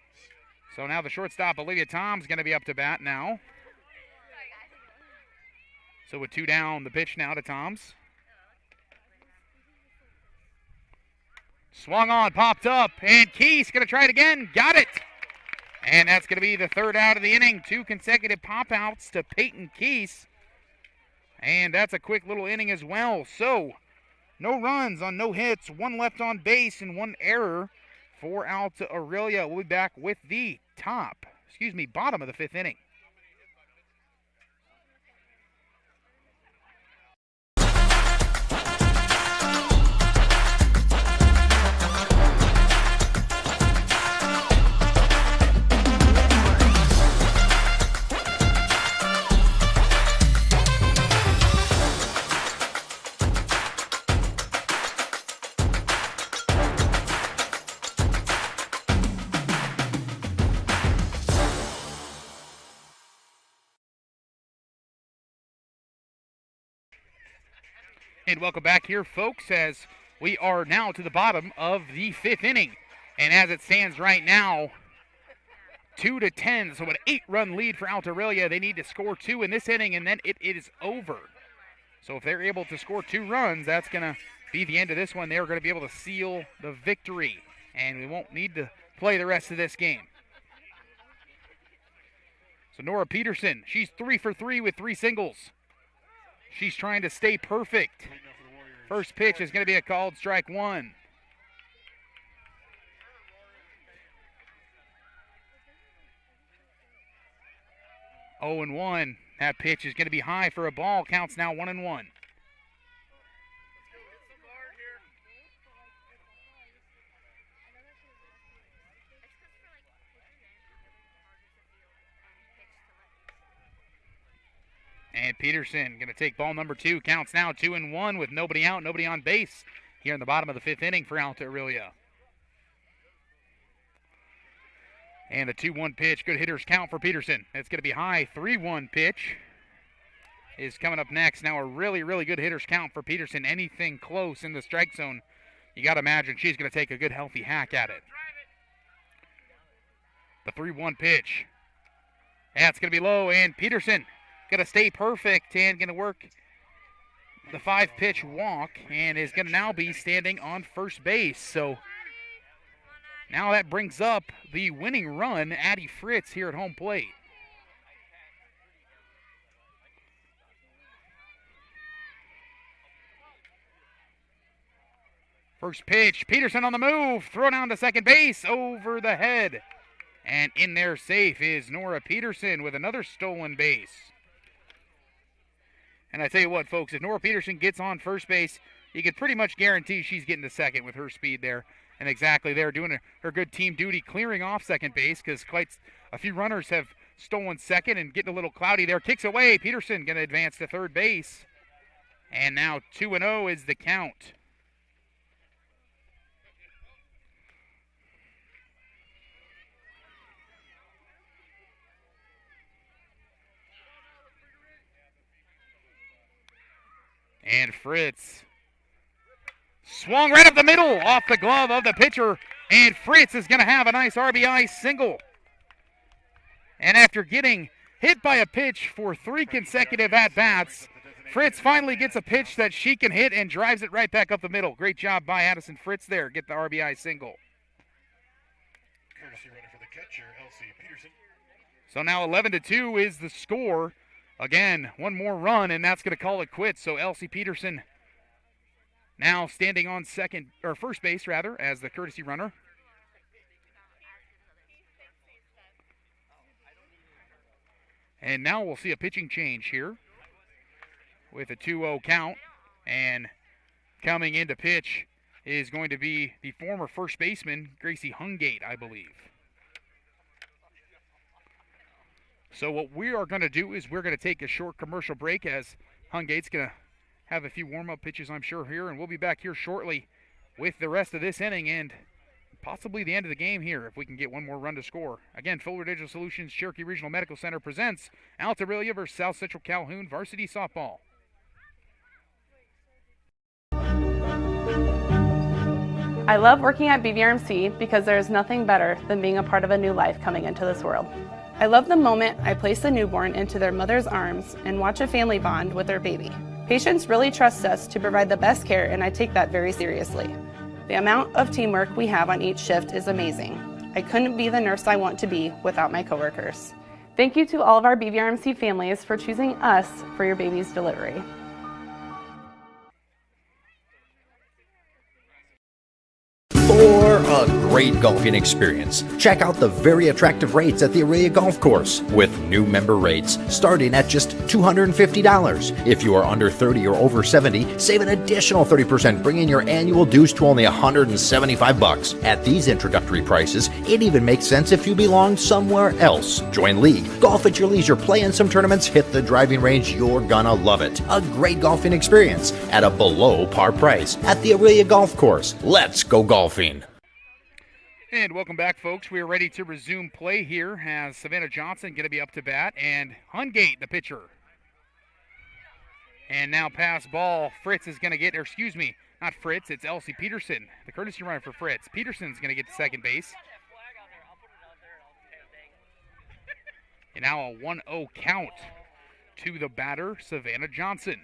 So now the shortstop, Olivia Toms, going to be up to bat now. So with 2 down, the pitch now to Toms. Swung on, popped up, and Keese going to try it again. Got it. And that's going to be the third out of the inning. 2 consecutive pop-outs to Peyton Keese. And that's a quick little inning as well. So no runs on no hits, 1 left on base, and 1 error for Alta-Aurelia. We'll be back with the bottom of the 5th inning. And welcome back here, folks, as we are now to the bottom of the 5th inning. And as it stands right now, 2-10, so an 8-run lead for Alta-Aurelia. They need to score 2 in this inning, and then it is over. So if they're able to score 2 runs, that's going to be the end of this one. They're going to be able to seal the victory, and we won't need to play the rest of this game. So Nora Peterson, she's 3 for 3 with 3 singles. She's trying to stay perfect. First pitch is going to be a called strike 1. Oh and 1. That pitch is going to be high for a ball. Counts now 1-1. And Peterson going to take ball number 2. Counts now 2-1 with nobody out, nobody on base here in the bottom of the 5th inning for Alta-Aurelia. And the 2-1 pitch, good hitter's count for Peterson. It's going to be high. 3-1 pitch is coming up next. Now a really, really good hitter's count for Peterson. Anything close in the strike zone, you got to imagine she's going to take a good, healthy hack at it. The 3-1 pitch. That's going to be low, and Peterson going to stay perfect and going to work the 5-pitch walk and is going to now be standing on first base. So now that brings up the winning run, Addie Fritz, here at home plate. First pitch, Peterson on the move, throw down to second base, over the head. And in there safe is Nora Peterson with another stolen base. And I tell you what, folks, if Nora Peterson gets on first base, you can pretty much guarantee she's getting to second with her speed there. And exactly there, doing her good team duty, clearing off second base because quite a few runners have stolen second and getting a little cloudy there. Kicks away. Peterson going to advance to third base. And now 2-0 is the count. And Fritz swung right up the middle off the glove of the pitcher. And Fritz is going to have a nice RBI single. And after getting hit by a pitch for 3 consecutive at-bats, Fritz finally gets a pitch that she can hit and drives it right back up the middle. Great job by Addison Fritz there. Get the RBI single. Courtesy runner for the catcher, Elsie Peterson. So now 11-2 is the score. Again, one more run, and that's going to call it quits. So Elsie Peterson now standing on first base rather, as the courtesy runner. And now we'll see a pitching change here with a 2-0 count. And coming into pitch is going to be the former first baseman, Gracie Hungate, I believe. So what we are going to do is we're going to take a short commercial break as Hungate's going to have a few warm-up pitches, I'm sure, here. And we'll be back here shortly with the rest of this inning and possibly the end of the game here if we can get one more run to score. Again, Fuller Digital Solutions Cherokee Regional Medical Center presents Alta-Aurelia versus South Central Calhoun Varsity Softball. I love working at BVRMC because there is nothing better than being a part of a new life coming into this world. I love the moment I place a newborn into their mother's arms and watch a family bond with their baby. Patients really trust us to provide the best care, and I take that very seriously. The amount of teamwork we have on each shift is amazing. I couldn't be the nurse I want to be without my coworkers. Thank you to all of our BVRMC families for choosing us for your baby's delivery. For a great golfing experience, check out the very attractive rates at the Aurelia Golf Course with new member rates starting at just $250. If you are under 30 or over 70, save an additional 30%, bringing your annual dues to only $175. At these introductory prices, it even makes sense if you belong somewhere else. Join league, golf at your leisure, play in some tournaments, hit the driving range. You're gonna love it. A great golfing experience at a below par price at the Aurelia Golf Course. Let's go golfing. And welcome back, folks. We are ready to resume play here. Has Savannah Johnson going to be up to bat, and Hungate, the pitcher. And now pass ball. Fritz is going to get, or excuse me, not Fritz, it's Elsie Peterson, the courtesy runner for Fritz. Peterson's going to get to second base. And now a 1-0 count to the batter, Savannah Johnson.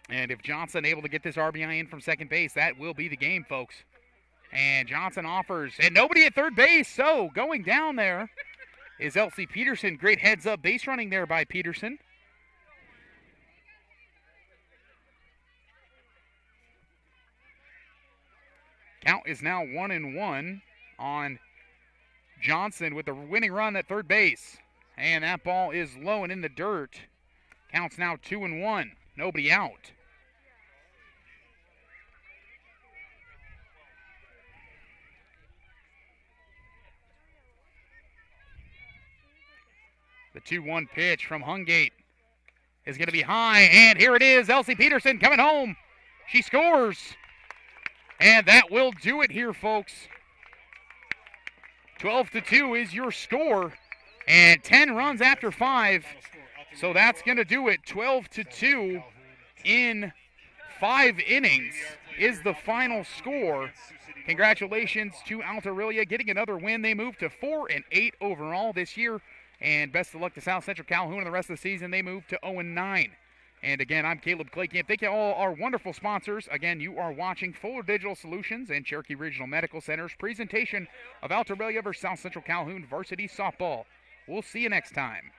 And if Johnson able to get this RBI in from second base, that will be the game, folks. And Johnson offers, and nobody at third base. So going down there is Elsie Peterson. Great heads-up base running there by Peterson. Count is now 1-1 on Johnson with the winning run at third base. And that ball is low and in the dirt. Count's now 2-1. Nobody out. The 2-1 pitch from Hungate is going to be high, and here it is. Elsie Peterson coming home. She scores, and that will do it here, folks. 12-2 is your score, and 10 runs after 5. So that's going to do it. 12-2 in 5 innings is the final score. Congratulations to Alta-Aurelia getting another win. They move to 4-8 overall this year. And best of luck to South Central Calhoun in the rest of the season. They move to 0-9. And again, I'm Caleb Claycamp. Thank you all our wonderful sponsors. Again, you are watching Fuller Digital Solutions and Cherokee Regional Medical Center's presentation of Alta-Aurelia versus South Central Calhoun Varsity Softball. We'll see you next time.